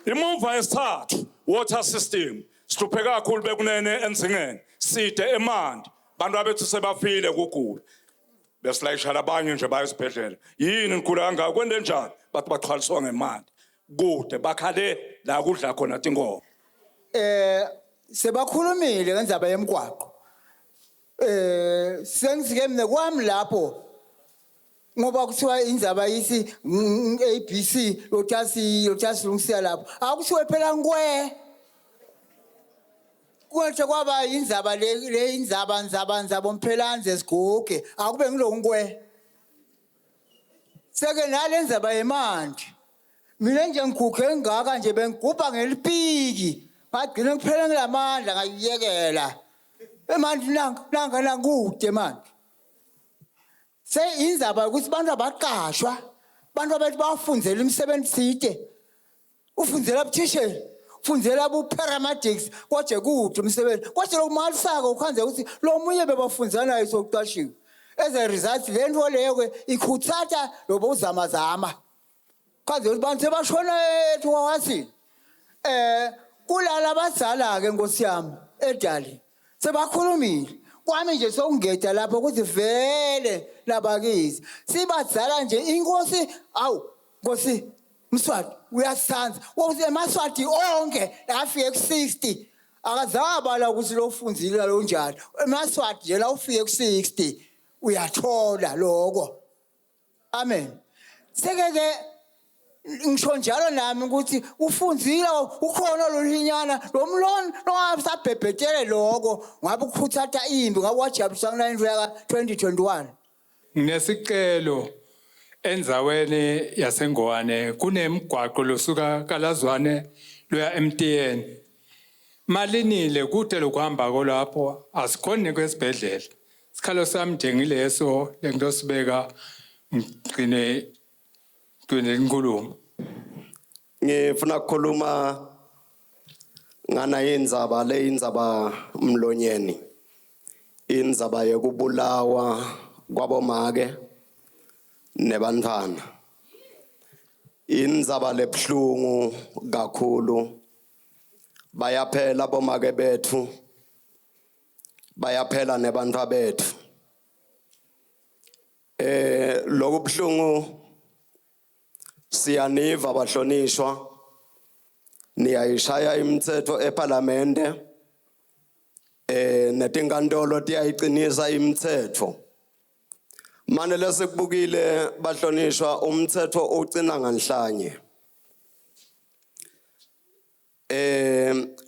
imuva esithathu water system sihlupheka kakhulu bekunene eNzingeni side eMandi bantu abethu sebafile kugula besilayishana abanye nje bayesibhedlela yini ngikula kangaka kwende njani bathi baxhwaliswa ngemali kude bakhale la kudla khona tinkomo sebakhulumile ngendaba yemgwaqo sengizike mina kwami lapho ngoba kuthiwa indzaba yisi ABC lothasi lungisiya lapho akushiwe phela ngwe kwethe kwaba indzaba le indzaba umphelanze esiguge akube ngilongwe seke nalendzaba yemanje mina nje ngiguge ngaka nje bengigubha ngelipiki ngagcina kuphela ngilamandla ngayiyekela emanje nanga kude manje indzaba ukuthi abantu abaqashwa abantu abathi bafundzela imisebenzi side ufundzela ubuthishela ufundzela bu-paramedics kwaje kude umsebenzi kwaje lokumalisaka ukhanze ukuthi lo munye bebafundzela naye sokuqashiwe as a result le nto leyo-ke ikhuthatha lobo uzamazama khanze ukuthi bantu sebashona ethu kwawathini kulala abadala-ke nkosi yami edali sebakhulumile kwami nje sokungeda lapho ukuthi vele labakithi sibadala nje inkosi awu nkosi Mswati uyasithandza wokuthi emaswati onke afike ku60 akazabala ukuthi lo ufundzile lo njalo emaswati nje la ufike ku60 uyathola lokho amen sekeke ngisho njalo nami ukuthi ufundzile ukhona lo linyana lo mloni longasabhebhetele lokho ngabe ukukhuthatha imbi ngabe wajabulisa into yaka 2021 nginesicelo endzaweni yaseNgwane kunemgwaqo losuka Kalazwane loya eMTN malinile kude lokuhamba kolapho asikhoni kwesibhedlela sikhalo sami nje ngileso lento sibeka ngqine inkulumo ngifuna ukukhuluma ngana indzaba le indzaba mlonyeni indzaba yokubulawa kwabomake nebantwana indzaba lebhlungu kakhulu bayaphela bomake bethu bayaphela nebantwa bethu lokubhlungu siyaniva bahlonishwa niyayishaya imithetho eParliamente netinkantolo tiyayiqinisa imithetho. Manje lesikubukile bahlonishwa umthetho ucina nganhlanye.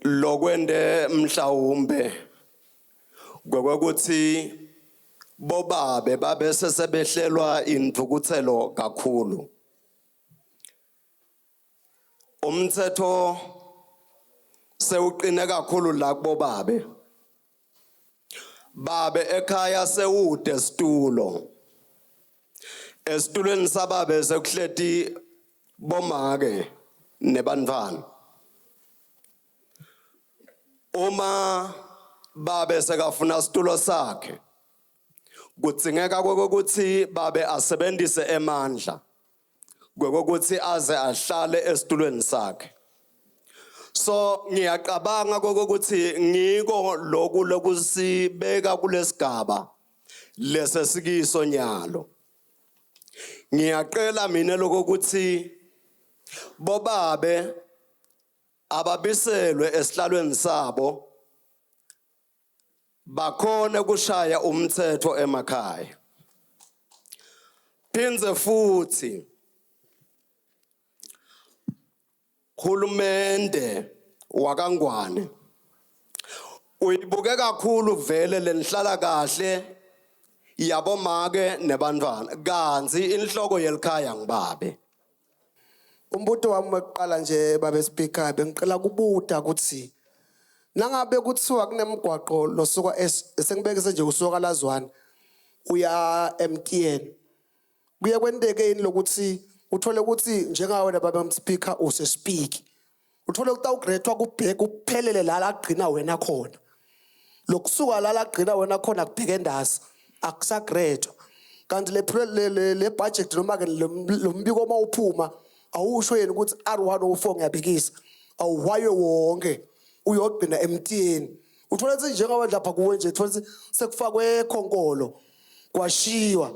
Lokwende mhlawumbe kwekuthi bobabe babe sesebehlelwa inthukuthelo kakhulu. Umthetho sewuqine kakhulu la kubobabe. Babe ekhaya sewude situlo. Esitulweni sababe sekuhleti bomake nebantwana. Uma babe sekafuna situlo sakhe kudzingeka ukuthi babe asebenzise emandla ukuthi aze ahlale esitulweni sakhe. So ngiyaqabanga ukuthi ngiko lokhu lokusibeka kulesigaba lesesikiso nyalo. Ngiyaqela mina lokuthi bobabe ababiselwe esihlalweni sabo bakhona kushaya umthetho emakhaya. Phinze futhi Khulumende wakangwane uyibuke kakhulu vele lenhlala kahle yabomake nebantwana kanzi inhloko yelikhaya ngibabe. Umbuto wami wokuqala nje babe speaker bengicela kubuta ukuthi nangabe kuthiwa kunemgwaqo losuka sengibekise nje usuka Lazwane uya MTN kuye kwendeke yini lokuthi uthole ukuthi njengawe baba speaker use speak uthole ukuthi awugradwa kubheka uphelele la agcina wena khona lokusuka la agcina wena khona kubheka endasi akusagradwa kanti le budget noma ke lo mbiko mawuphuma awusho yena ukuthi R104 ngiyabhekisa awuwayo wonke uyogcina MTN uthole ukuthi njengawe lapha kuwe nje uthole ukuthi sekufakwe ekhonkolo kwashiwa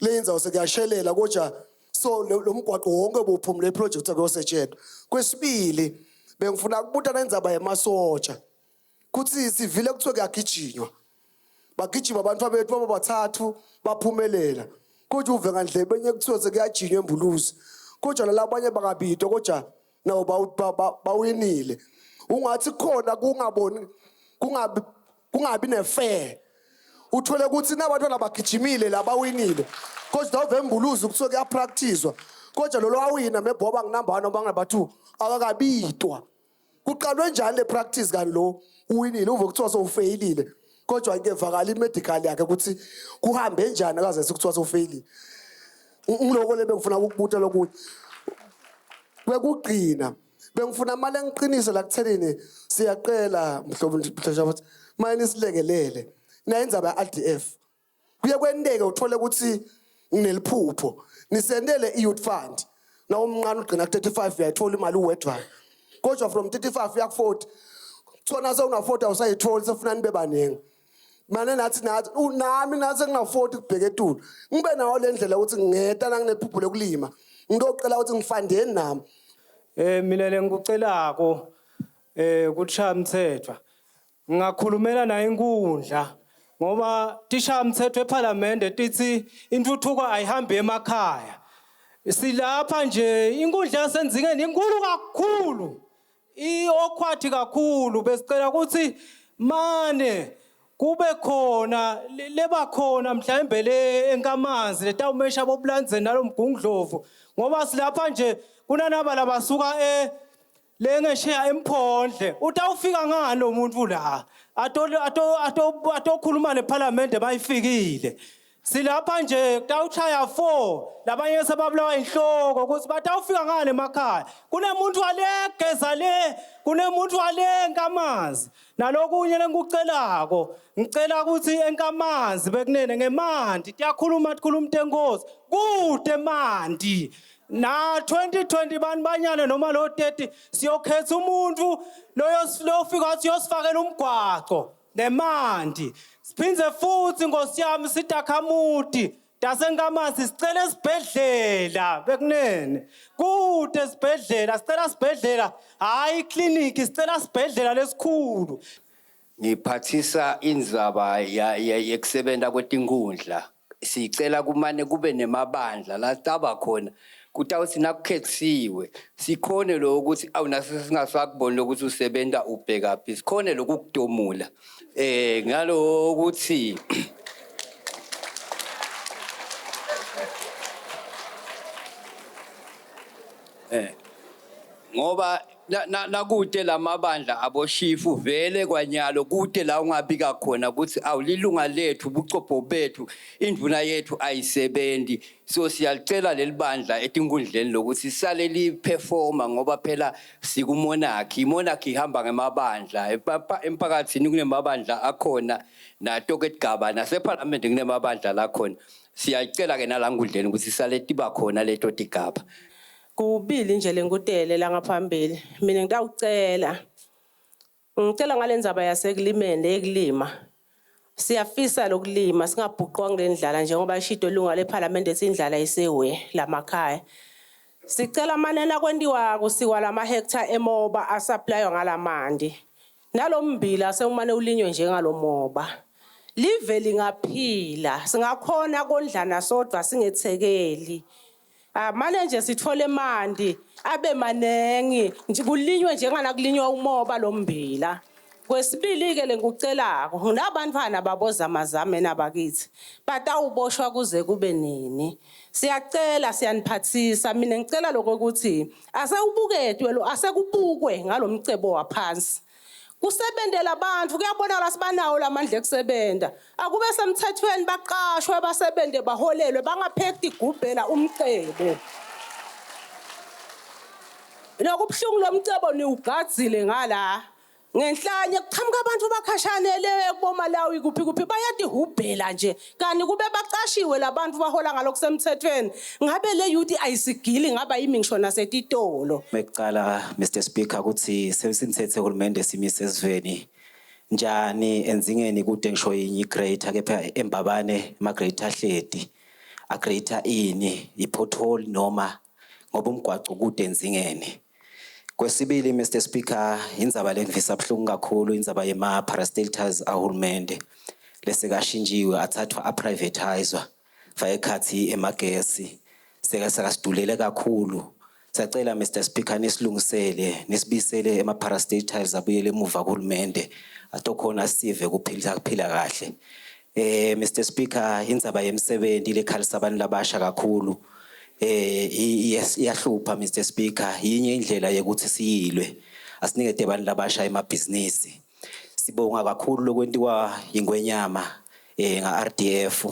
lenza usekuyashelela kodwa so lo mgwaqo wonke bophumule iproject akuyosetshenzwa. Kwesibili bengifuna ukubuta nenzaba yemasotsha kuthi sivile kuthiwe kuyagijinywa bagijima abantu bethu abathathu baphumelela kodwa uve ngandle benye kuthiwe sekuyajinywa embuluzi kodwa labanye bakabito kodwa nawo bawinile ungathi khona kungaboni kungabi nefair uthole ukuthi nabantwana bagijimile labawinile kodwa ove embuluzi kuthiwe kuyapracticewa kodwa lo wawina mebhoba nginamba 1 noma nginamba 2 akakabitwa kuqalwe njani le practice kan lo uwinile uve kuthiwa sowufailile kodwa ke vakala imedical yakhe ukuthi kuhambe njani akaze sikuthiwa sowufailile ngiloko le bengifuna ukubuta lokuthi bekugcina bengifuna mali engiqinise la kutheleni siyaqela mhlobo mhlawumbe manje silekelele nayenza ba RDF kuye kwendeke uthole ukuthi ngineliphupho nisendele iYouth Fund na umnqane ugcina 35 uyayithola imali uwedwayo kodwa from 35 uya ku 40 thona sewuna 40 awusayithola sefuna nibe baningi manje nathi nami nathi ngina 40 kubheke etulo ngibe nawo le ndlela ukuthi ngingeta la nginephupho lokulima ngidocela ukuthi ngifandeni nami mina lengikucelako kuthaya umthethwa ngakhulumela naye inkundla ngoba tisha umthetho eParliament tithi intuthuko ayihambe emakhaya silapha nje inkundla yasenzingeni inkulu kakhulu iokhwathi kakhulu besicela ukuthi mane kube khona leba khona mhlawumbe le enkamanzi letawumesha bobulanze nalomgungundlovu ngoba silapha nje kunanaba labasuka lengesheya emphondle utawufika ngani lo muntu la atokhuluma neParliament bayifikile silapha nje kutawuchaya 4 labanye sebabulawa inhloko ukuthi batawufika ngani emakhaya kunemuntu wale geza le kunemuntu wale nkamanzi nalokunye lengikucelako ngicela ukuthi enkamanzi bekunene ngemandi tiyakhuluma tikhuluma intengozi kude mandi na 2020 banyane noma lo 30 siyokhetha umuntu lofika athi yosifakela umgwaqo nemandi siphinze futhi ngosiyami sitakhamuti Dasenkamasi sicela esibhedlela bekunene. Kude esibhedlela, sicela esibhedlela. Hayi clinic, sicela esibhedlela lesikhulu. Ngiphathisa indzaba yekusebenta kwetinkundla. Sicela kumane kube nemabandla la taba khona. Kutawuthi nakukhetsiwe sikhone lo ukuthi awunase singasakuboni ukuthi usebenta ubheka phi. Sikhone lokukudomula. Ngalo ukuthi ngoba nakude lamabandla aboshifu vele kwanyalo kude la ungabika khona ukuthi awulilunga lethu ubucopho bethu indvuna yethu ayisebenzi so siyalicela lelibandla etinkundleni lokuthi sale liperforma ngoba phela sikumonarchy imonarchy ihamba ngemabandla emphakathini kunemabandla akhona nato ketigaba naseparlamente kunemabandla la khona siyacela ke nalankundleni ukuthi sale tiba khona leto tigaba. Kubili nje lenkutele la ngaphambili mina ngitawucela ngalendzaba yasekulimeni ekulima siyafisa lokulima singabhuqwa ngendlala njengoba ishido lunga leParliament esindlala isewe lamakhaya sicela manena kwendiwa kusiwa lama hectare emoba asupplywa ngalamandi nalombila sekumane ulinywe njengalomoba live lingaphila singakhona kondlana sodwa singethekeli. Manje nje sithole mandi abe manengi nje kulinywe njengana kulinywa umoba lombila. Kwesibili ke lengucelako nabantwana baboza amazame nabakithi batawuboshwa kuze kube nini. Siyacela siyaniphathisa mina ngicela lokho ukuthi asewubuketwe lo asekubukwe ngalomcebo waphansi. Kusebenzela abantu kuyabonakala sibanawo lamandla ekusebenta akube semthethweni baqashwe basebende baholelwe bangaphekti igubhela umcebo lokubhlungu lomcebo ni ugadzile ngala ngenhlanye kuqhamuka abantu bakhashanele kubomalawi kuphi bayadihubhela nje kanti kube baqashiwe labantu bahola ngalokusemthethweni ngabe le youth ayisigili ngaba yimi ngisho nasetitolo. Mecala Mr Speaker ukuthi sesimthethe uhulumende simise esiveni njani enzingeni kude ngisho yinyi greater kepha embabane ama greater hledi a greater ini ipothole noma ngoba umgwaco kude enzingeni. Kwesibili Mr Speaker indzaba lengivisa buhlungu kakhulu indzaba yema parastatals ahulumende lese kashinjiwe athathwa aprivatizwa fayekhathi emagesi sekasidulele kakhulu. Sacela Mr Speaker nisilungisele nisibisele ema parastatals abuyele emuva kuhulumende atokhona sive kuphila kahle. Mr Speaker indzaba yemsebenzi lekhalisa abantu labasha kakhulu. Iyahlupha Mr Speaker yinye indlela yokuthi siyilwe asinikete abantu labasha emabhizinisi sibonga kakhulu lokwentiwa ingwenyama nga RDF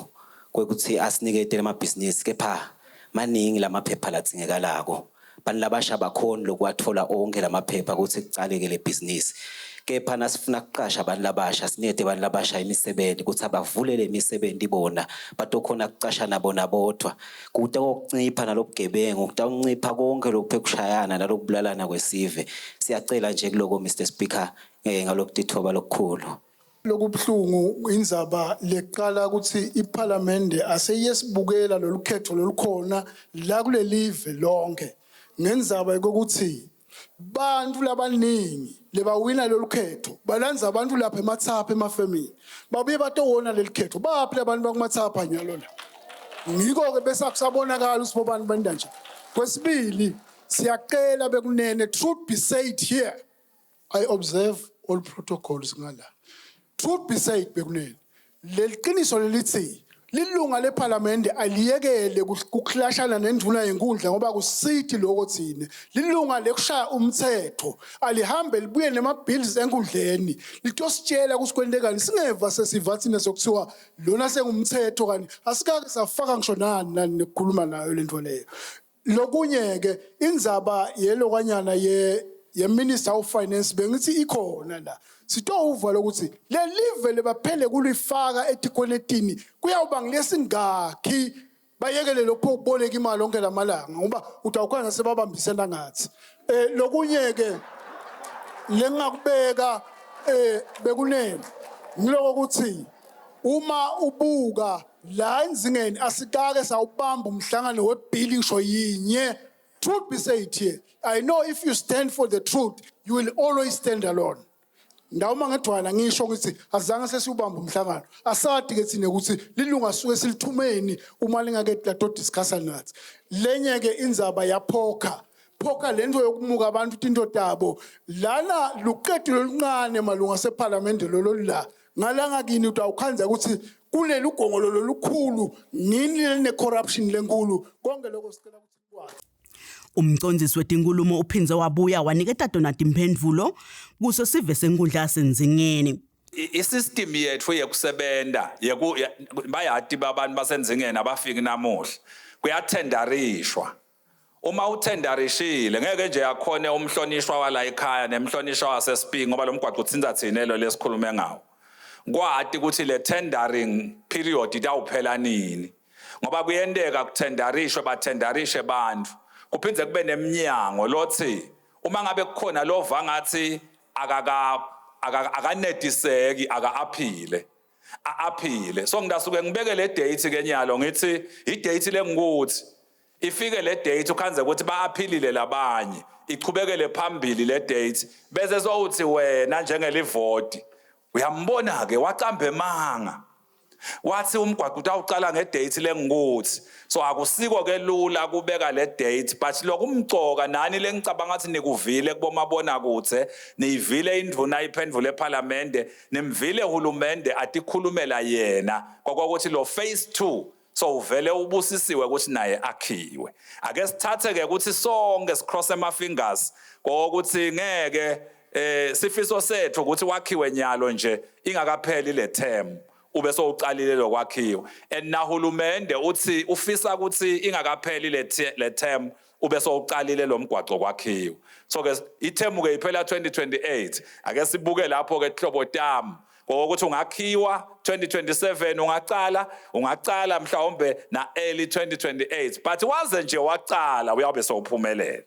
kwekuthi asinikete emabhizinisi kepha maningi lamaphepha ladzingekalako abantu labasha bakhona lokwathola onke lamaphepha ukuthi kucaleke le business kepha nasifuna ukuqasha abantu labasha sinede abantu labasha imisebenzi ukuthi abavulele imisebenzi bona batokhona ukuqasha nabo nabodwa kude kokuncipha nalobugebengu kutakuncipha konke lokuphe kushayana nalokubulalana kwesive siyacela nje kuloko Mr Speaker ngalokutithoba lokukhulu lokubhlungu indzaba leqala ukuthi iParliament aseyesibukela lolukhetho lolukhona la kule live lonke ngendzaba ukuthi bantu labaningi lebawina lolukhetho balanza abantu lapha emathapha emafemini babuye batowona lelikhetho baphi labantu bakumathapha nyalo la ngiko ke bese akusabonakala usibobani bandanje. Kwesibili siyacela bekunene truth be said here I observe all protocols ngala truth be said bekunene leliqiniso lelithi lilunga leParliament aliyekele kuklashana nenduna yenkundla ngoba kusithi lokho thine lilunga lekushaya umthetho alihambe libuye nemabills enkundleni litositshela kusikwendekani singeva sesivathine sokuthiwa lona sengumthetho kani asikake safaka ngisho nani nekukhuluma nayo lento leyo. Lokunye ke indzaba yelokwanyana ye Minister of Finance bengithi ikhona la sitowuva lokuthi le live lebaphele kulifaka etikwenetini kuyawuba ngilesingakhi bayekele lokho ukuboleka imali lonke lamalanga ngoba utawukhona sebabambisana ngathi. Lokunye ke lengakubeka bekunene ngiloko ukuthi uma ubuka la enzingeni asikake sawubamba umhlangano weBill ngisho yinye. Truth be said here, I know if you stand for the truth, you will always stand alone. Ndawo mangedwana ngisho ukuthi azange sesiubamba umhlangano. Asathi ke thina ukuthi lilunga suke silithumeni uma lingake lato discussa nathi. Lenye ke indzaba yaphoka. Phoka lento yokumuka abantu indoda yabo. Lana luqedwe oluncane malunga seParliament lolo la. Ngalanga kini utawukhanza ukuthi kuleli ugongolo lolukhulu nini ne corruption lenkulu konke lokho sicela ukuthi kwazi. Umcondzisi wetinkhulumo uphinze wabuya waniketa Donald imphendvulo kuso sive senkundla yaseNzingeni. Isystem yethu yekusebenta bayati babantu baseNzingeni abafiki namuhla kuyathendarishwa. Uma uthendarishile ngeke nje yakhone umhlonishwa wala ekhaya nemhlonishwa wasespingi ngoba lo mgwaqo uthinta thina lo lesikhulume ngawo. Kwati ukuthi le tendering period itawuphela nini ngoba kuyendeka kuthendarishwe bathendarishe bantu kuphindze kube neminyango lothi uma ngabe kukhona lo vangathi akanetiseki aphile so ngidasuke ngibeke le date ke nyalo ngithi I date lengikuthi ifike le date ukhanze ukuthi baaphilile labanye ichubekele phambili le date bese sokuthi wena njengelivoti uyambona ke waqamba emanga wathi umgwaqo utawuqala ngedate lengikuthi so akusiko ke lula kubeka le date but lokumgcoka nani lengicabanga ukuthi nikuvile kubomabona kutse niyivile indvuna iphendvule eParliament nimvile uhulumende atikhulumela yena kokuthi lo phase 2 so uvele ubusisiwe ukuthi naye akhiwe ake sithathe ke ukuthi sonke sicross ama fingers kokuthi ngeke sifiso sethu ukuthi wakhiwe nyalo nje ingakapheli le term ube so uqalile lokwakhiwa and nahulumende uthi ufisa ukuthi ingakapheli le term ube so uqalile lo mgwaqo kwakhiwa so ke ithemu ke iphela 2028 ake sibuke lapho ke hlobo tami ngokuthi ungakhiwa 2027 ungaqala mhlawumbe na early 2028 but waze nje waqala uyabe sowuphumelela.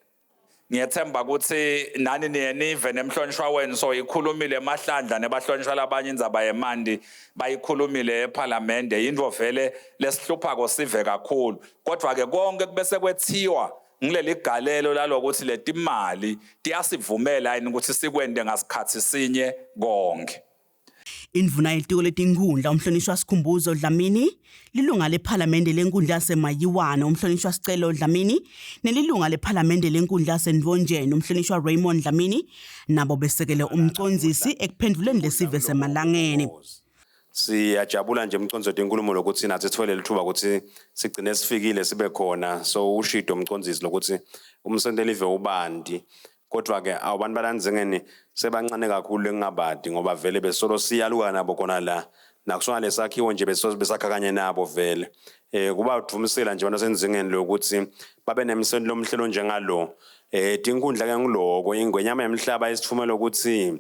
Ngiyethemba ukuthi nani nive nemhlonishwa wenu so ikhulumile emahlandla nebahlonishwa labanye indzaba yemandi bayikhulumile eParliament into vele lesihlupha kosive kakhulu kodwa ke konke kubese kwethiwa ngileli galelo lalokuthi leti imali tiyasivumela yini ukuthi sikwende ngasikhathi sinye konke. Indvuna yelitiko letinkhundla umhlonishwa Sikhumbuzo Dlamini, lilunga leParliament lenkundla yaseMayiwana umhlonishwa Sicelo Dlamini, nelilunga leParliament lenkundla yaseNdvonjeni umhlonishwa Raymond Dlamini, nabo besekele umcondzisi ekuphendvuleni lesive semalangeni. Siyajabula nje umcondzisi wenkulumo lokuthi nathi sithole lithuba ukuthi sigcine sifikile sibe khona so ushido umcondzisi lokuthi umsendelive ubandi. Kodwa ke abantu balanzengeni sebancane kakhulu engabadi ngoba vele besolo siyaluka nabo khona la nakusona lesakhiwo nje besakha kanye nabo vele kuba udumisela nje abantu senzingeni lokuthi babe nemsebenzi lomhlelo njengalo tinkundla ke ngiloko ingwenyama yemhlaba esithumela ukuthi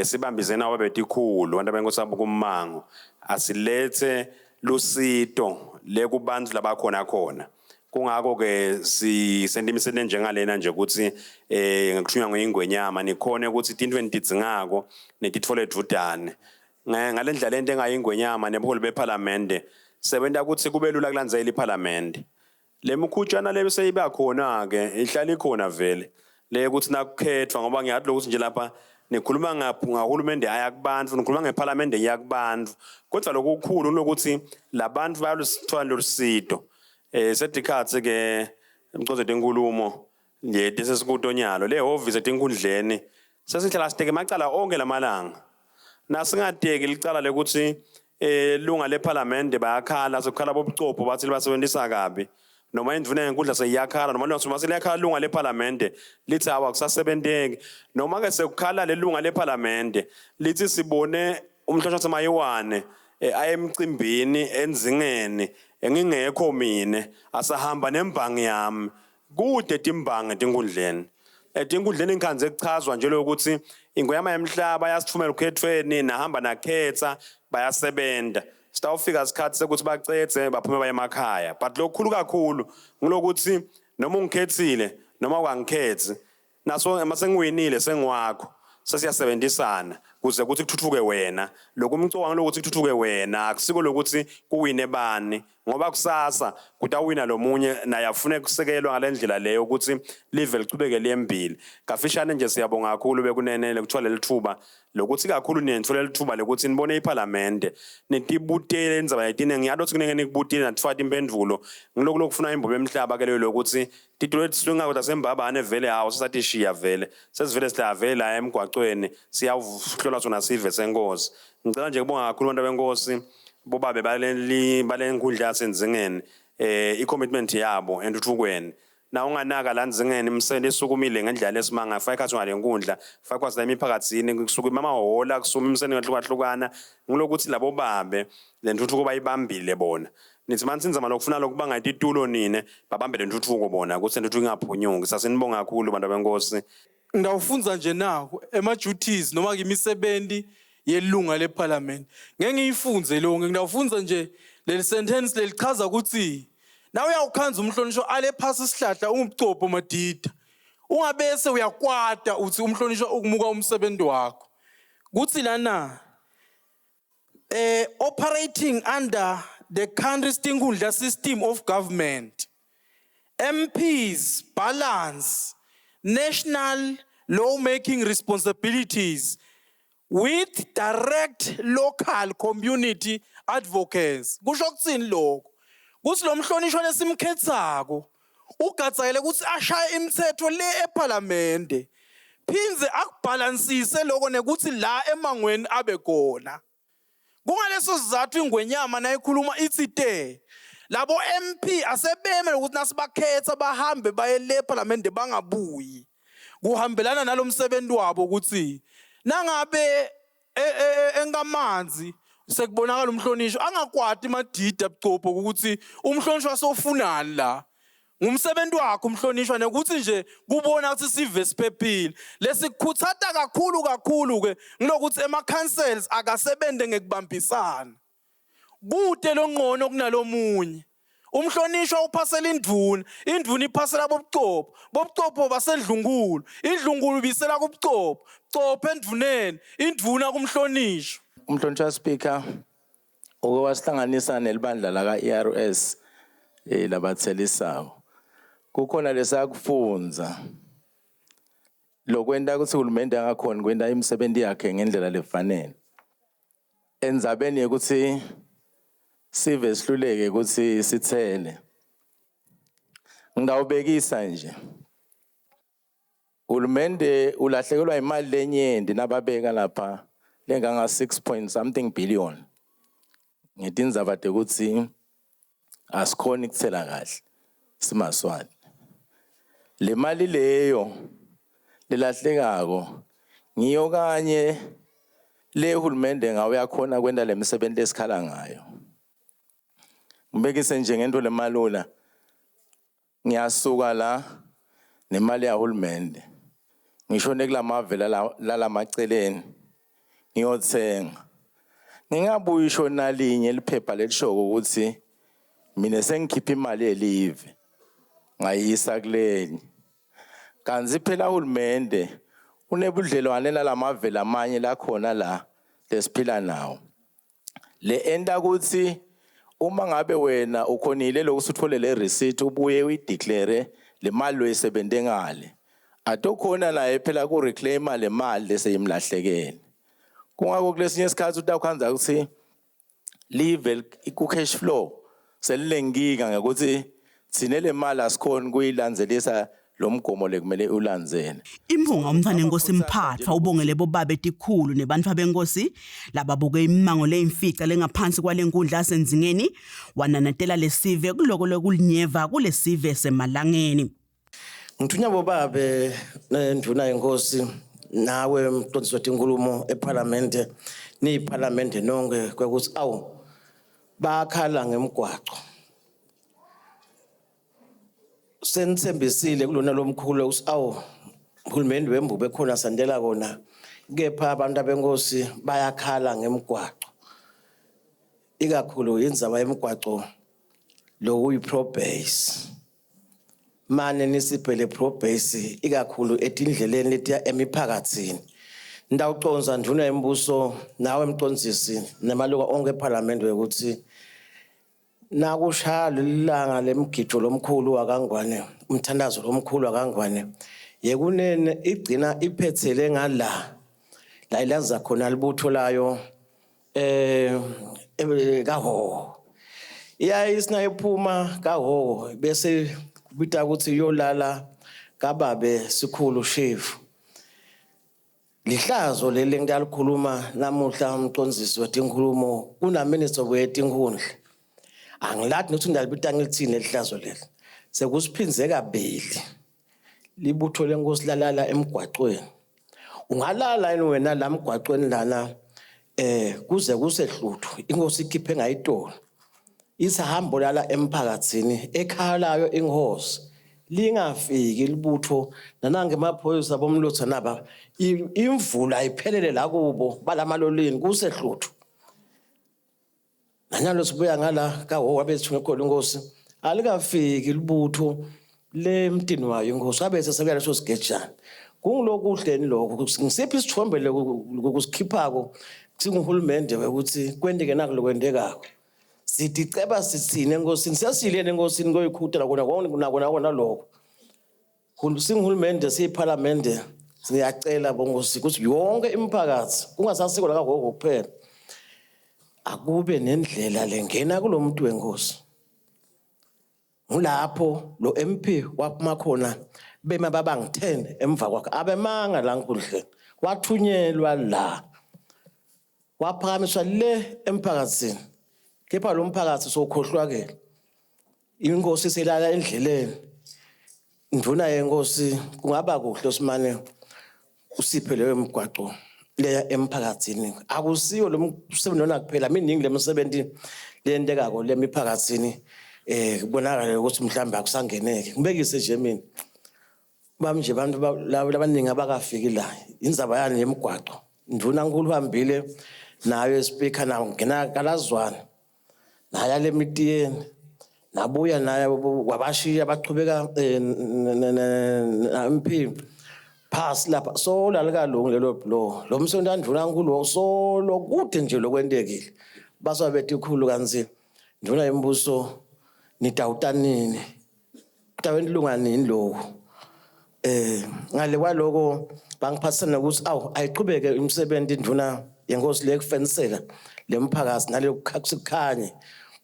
sibambizena wabetikhulu abantu benkosabu kumango asilethe lusito lekubantu labakhona khona. Kungako ke sisenda imisebenzi njengalena nje ukuthi ngikushunywa ngoyingwenyama nikhone ukuthi into enidizingako netithole edvudane ngalendlela lento engayingwenyama nebaholi beParliament sebenta ukuthi kube lula kulandzela iParliament lemkhutshana lebe seyiba khona ke ihlala ikhona vele le ukuthi nakukhethwa ngoba ngiyathi lokuthi nje lapha nikhuluma ngahulumende ayakubantu nikhuluma ngeParliament yakubantu kodwa lokukhulu lokuthi labantu bayalusithola lolusido setikhatsi ke umcondzisi wenkulumo nje desesikutonyalo le office etinkundleni sesihlala siteke macala onke lamalanga nasingateki licala lekuthi lunga leParliament bayakhala sokhala bobucopho bathi basebenzisa kabi noma indvuna yenkundla seyiyakhala noma noma seliyakhala lunga leParliament lithi awakusasebenteki noma ke sekukhala lelunga leParliament lithi sibone umhlonishwa seMayiwane ayemcimbini enzingeni engingekho mine asahamba nembangi yami kude timbangi tinkundleni etinkundleni inkhanze ekuchazwa nje lokuthi ingweyama yemhlaba yasithumela ukhethweni nahamba nakhetha bayasebenta sitawufika isikhathi sekuthi bacethe baphume baye emakhaya but lokukhulu kakhulu ngilokuthi noma ungikhethile noma ungangikhethi naso mase ngiwinile sengiwakho sesiyasebenzisana kuze kuthi kuthuthuke wena lokho umcabanga lokuthi kuthuthuke wena akusiko lokuthi kuwine bani ngoba kusasa kutawina lomunye naye afune ukusekelwa ngalendlela leyo ukuthi live lichubeke liyembili kafishane nje siyabonga kakhulu bekunenele kuthiwa lelithuba lokuthi kakhulu niyenthola lithuba lokuthi nibone iParliament nitibutele indzaba yetine ngiyadothi kunenge nikubutile natfata impendulo ngiloko lokufuna imbobo emhlaba ke leyo lokuthi titule swinga kodwa sembabane vele hawo sisathi shiya vele sesivele sivele la emgwaqweni siyawuhlola sona sive senkosi ngicela nje kubonga kakhulu abantu benkosi bobabe balenkundla yasenzingeni i-commitment yabo entuthukweni na unganaka la nzingeni imsende esukumile ngendlela esimanga fayikhathi ngalenkundla fayikwazi la imiphakatsini kusuka mama hola kusuma imsende ngahlukahlukana ngilokuthi labo babe lentuthuko bayibambile bona nithi mansinzama lokufuna lokubanga ititulo nine babambe lentuthuko bona ukuthi intuthuko ingaphunyuki sasinibonga kakhulu bantu benkosi ngawufunza nje naku ema duties noma imisebenzi yelunga leParliament ngeke ngiyifunze lo ngingawufunza nje le sentence lelichaza ukuthi na uyawukhanza umhlonishwa ale phasi isihlahla ungubucopho madida ungabese uyakwata uthi umhlonishwa ukumuka umsebenzi wakho kuthi lana operating under the country's inkundla system of government MPs balance national law-making responsibilities with direct local community advocates. Kusho kuthini lokho? Kuthi lo mhlonishwa lesimkhethako ugatsayele ukuthi ashaye imithetho le eParliament. Phinze akubalansise lokho nekuthi la emangweni abe khona. Kungaleso sizathu ingwenyama nayikhuluma itsite. Labo MP asebeme ukuthi nasibakhetha bahambe baye le eParliament bangabuyi. Kuhambelana nalomsebenzi wabo ukuthi nangabe engamanzi sekubonakala umhlonishwa angakwati madida bucopho ukuthi umhlonishwa sofunani la ngumsebenzi wakho umhlonishwa nekuthi nje kubona ukuthi sive siphephile lesikhuthata kakhulu ke ngilokuthi ema councils akasebende ngekubambisana kude lonqono kunalomunye umhlonishwa uphasela indvuna iphasela bobucopho basedlungulu indlungulu bisela kubucopho copho endvuneni indvuna kumhlonishwa umhlonishwa speaker okwasihlanganisa nelibandla la ka-ERS labathelisayo kukhona lesakufunza lokwenta ukuthi uhulumende angakhona kwenta imisebenzi yakhe ngendlela lefanele endzabeni ukuthi sive sihluleke ukuthi sithele ngidawubekisa nje uhulumende ulahlekelwa imali lenyenti nababeka lapha lenganga 6 point something billion ngetindzaba ukuthi asikhoni ukuthela kahle simaswati le mali leyo lelahlekako ngiyo kanye le uhulumende ngawe yakhona kwenta lemisebenzi lesikhala ngayo ngibekise nje ngento lemalula ngiyasuka la nemali yahulumende ngisho nekulamave lalamaceleni ngiyothenga ngingabuyisho nalinye liphepha lelishoko ukuthi mina sengikhipha imali yelive ngayisa kulenye kanzi phela uhulumende unebudlelwane nalamave lamanye lakhona la lesiphila nawo le enda ukuthi uma ngabe wena ukhonile lokuthi uthole le receipt ubuye uyideclare le mali loyisebente ngale atokhona naye phela ku reclaim le mali leseyimlahlekene kungako kulesinye isikhathi utakhanza ukuthi leave ku cash flow selilenkinga ngokuthi thine le mali asikhona kuyilandzelisa lo mgomo lekumele ulandzele Imbonga umfana enkosi Mphathwa ubongele bobabe etikhulu nebantwa benkosi lababuke imango leyimfica lengaphansi kwalenkundla asenzingeni wananatela lesive kuloko lokulinyeva kulesive semalangeni Ngithunya bobabe nenduna yenkosi nawe mtonsi wethi inkulumo eParliament niParliament nonke kwekuthi awu bakhala ngemgwaqo senithembisile kulona lomkhulu ukuthi awu uhulumeni wembubo ekhona sandela kona kepha abantu abenkosi bayakhala ngemgwaqo ikakhulu indzaba yemgwaqo lokuyi-pro-base mane nisibhele pro-base ikakhulu etindleleni letiya emiphakatsini Ndawuconza nduna embuso nawe emcondzisi nemalunga onke eParliament ukuthi nakushaya lilanga lemgijo lomkhulu wakangwane umthandazo lomkhulu wakangwane yekunene igcina iphethele ngala la ilaza khona libutho layo kaho iyayisina iphuma kaho bese kubita ukuthi yolala kababe sikhulu chief lihlazo leli ngiyalikhuluma namuhla umcondzisi wetinkhulumo kuna minister wetinkhundla angilathi nokuthi ndalibita ngilithini lihlazo leli sekusiphinze kabili libutho lenkosi lalala emgwaqweni ungalala yini wena la mgwaqweni lana kuze kusehluthu inkosi ikhiphe ngayitolo isahambo lala emphakathini ekhalayo inhosi lingafiki libutho nanange emaphoyisa bomlutho naba imvula iphelele la kubo balamalolini kusehluthu nanyalo sibuya ngala kawo wabethu ngekholo inkosi alikafiki libutho lemntini wayo inkosi abese sekuyala leso sigejana kungilokuhleni lokho ngisiphi isithombe lokusikhiphako singuhulumende ukuthi kwendeke nakulokwendekako sithi ceba sithine enkosini siyasile enkosini ngoyikhutela kona lokho singuhulumende siyiParliament siyacela bongosi ukuthi yonke imiphakathi kungasasiko la kagogo kuphela akube nendlela lengena kulomuntu wenkosi ngulapho lo MP waphuma khona bema babangi 10 emva kwakhe abemanga la nkundleni wathunyelwa la waphakamiswa le emphakathini kepha lo mphakathi sokhohlwakela inkosi selala endleleni nduna yenkosi kungaba kuhle usimane usiphe leyo mgwaqo leya emphakathini akusiyo lo msebenzi nona kuphela miningi lemisebenzi lendekako lemiphakathini kubonakala ukuthi mhlawumbe akusangeneke ngibekise nje mina bamnje abantu labaningi abakafiki la indzaba yani yemgwaqo nduna nkulu uhambile nayo speaker nawo ngena kalazwana naya lemitiyeni nabuya naye wabashiya baqhubeka MP pass lapha so lalikalungu lelo blow lo msebenzi anduna nkulu so lokude nje lokwendekile baswa bethi ikhulu kanzima nduna embuso nitawutanini taweni lunganini lokho ngale kwaloko bangiphathisana ukuthi ayiqhubeke imisebenzi induna yenkosi lekufensela lemphakathi nale kukhanye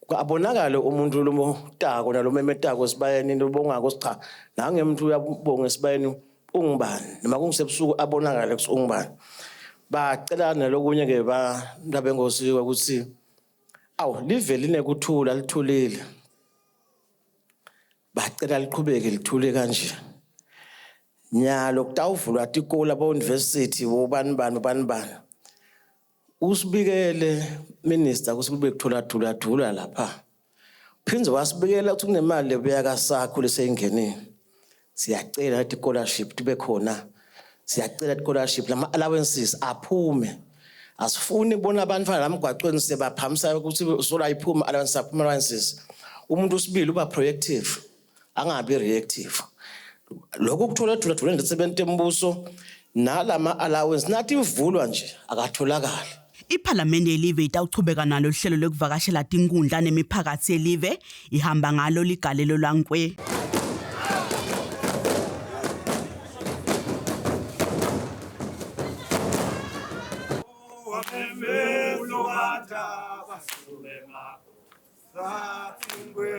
abonakala umuntu lomtako nalomemetako sibayeni lobongako sicha nangemuntu uyabonga sibayeni ungubani noma kungisebusuku abonakala ukuthi ungubani bacela nelokunye ke bandabe enkosi ukuthi liveline kuthula lithulile bacela liqhubeke lithule kanje nyalo kutawuvulwa tikolo ba university wobani usibikele minister kusibike kuthola lapha phinze wasibikela ukuthi kunemali lebuya kasakho leseyingenini siyacela ukuthi scholarship tibe khona siyacela ukuthi scholarship lama allowances aphume asifuni bona abantu fana lamgwaqweni sebaphamisa ukuthi sola iphuma allowances umuntu usibili uba proactive angabi reactive lokho kuthola ndesebenza embuso nalama allowance nathi ivulwa nje akatholakala iParliament yelive itawuchubeka nalo hlelo lokuvakashela tinkundla nemiphakathi yelive ihamba ngalo ligalelo lankwe Satingwe,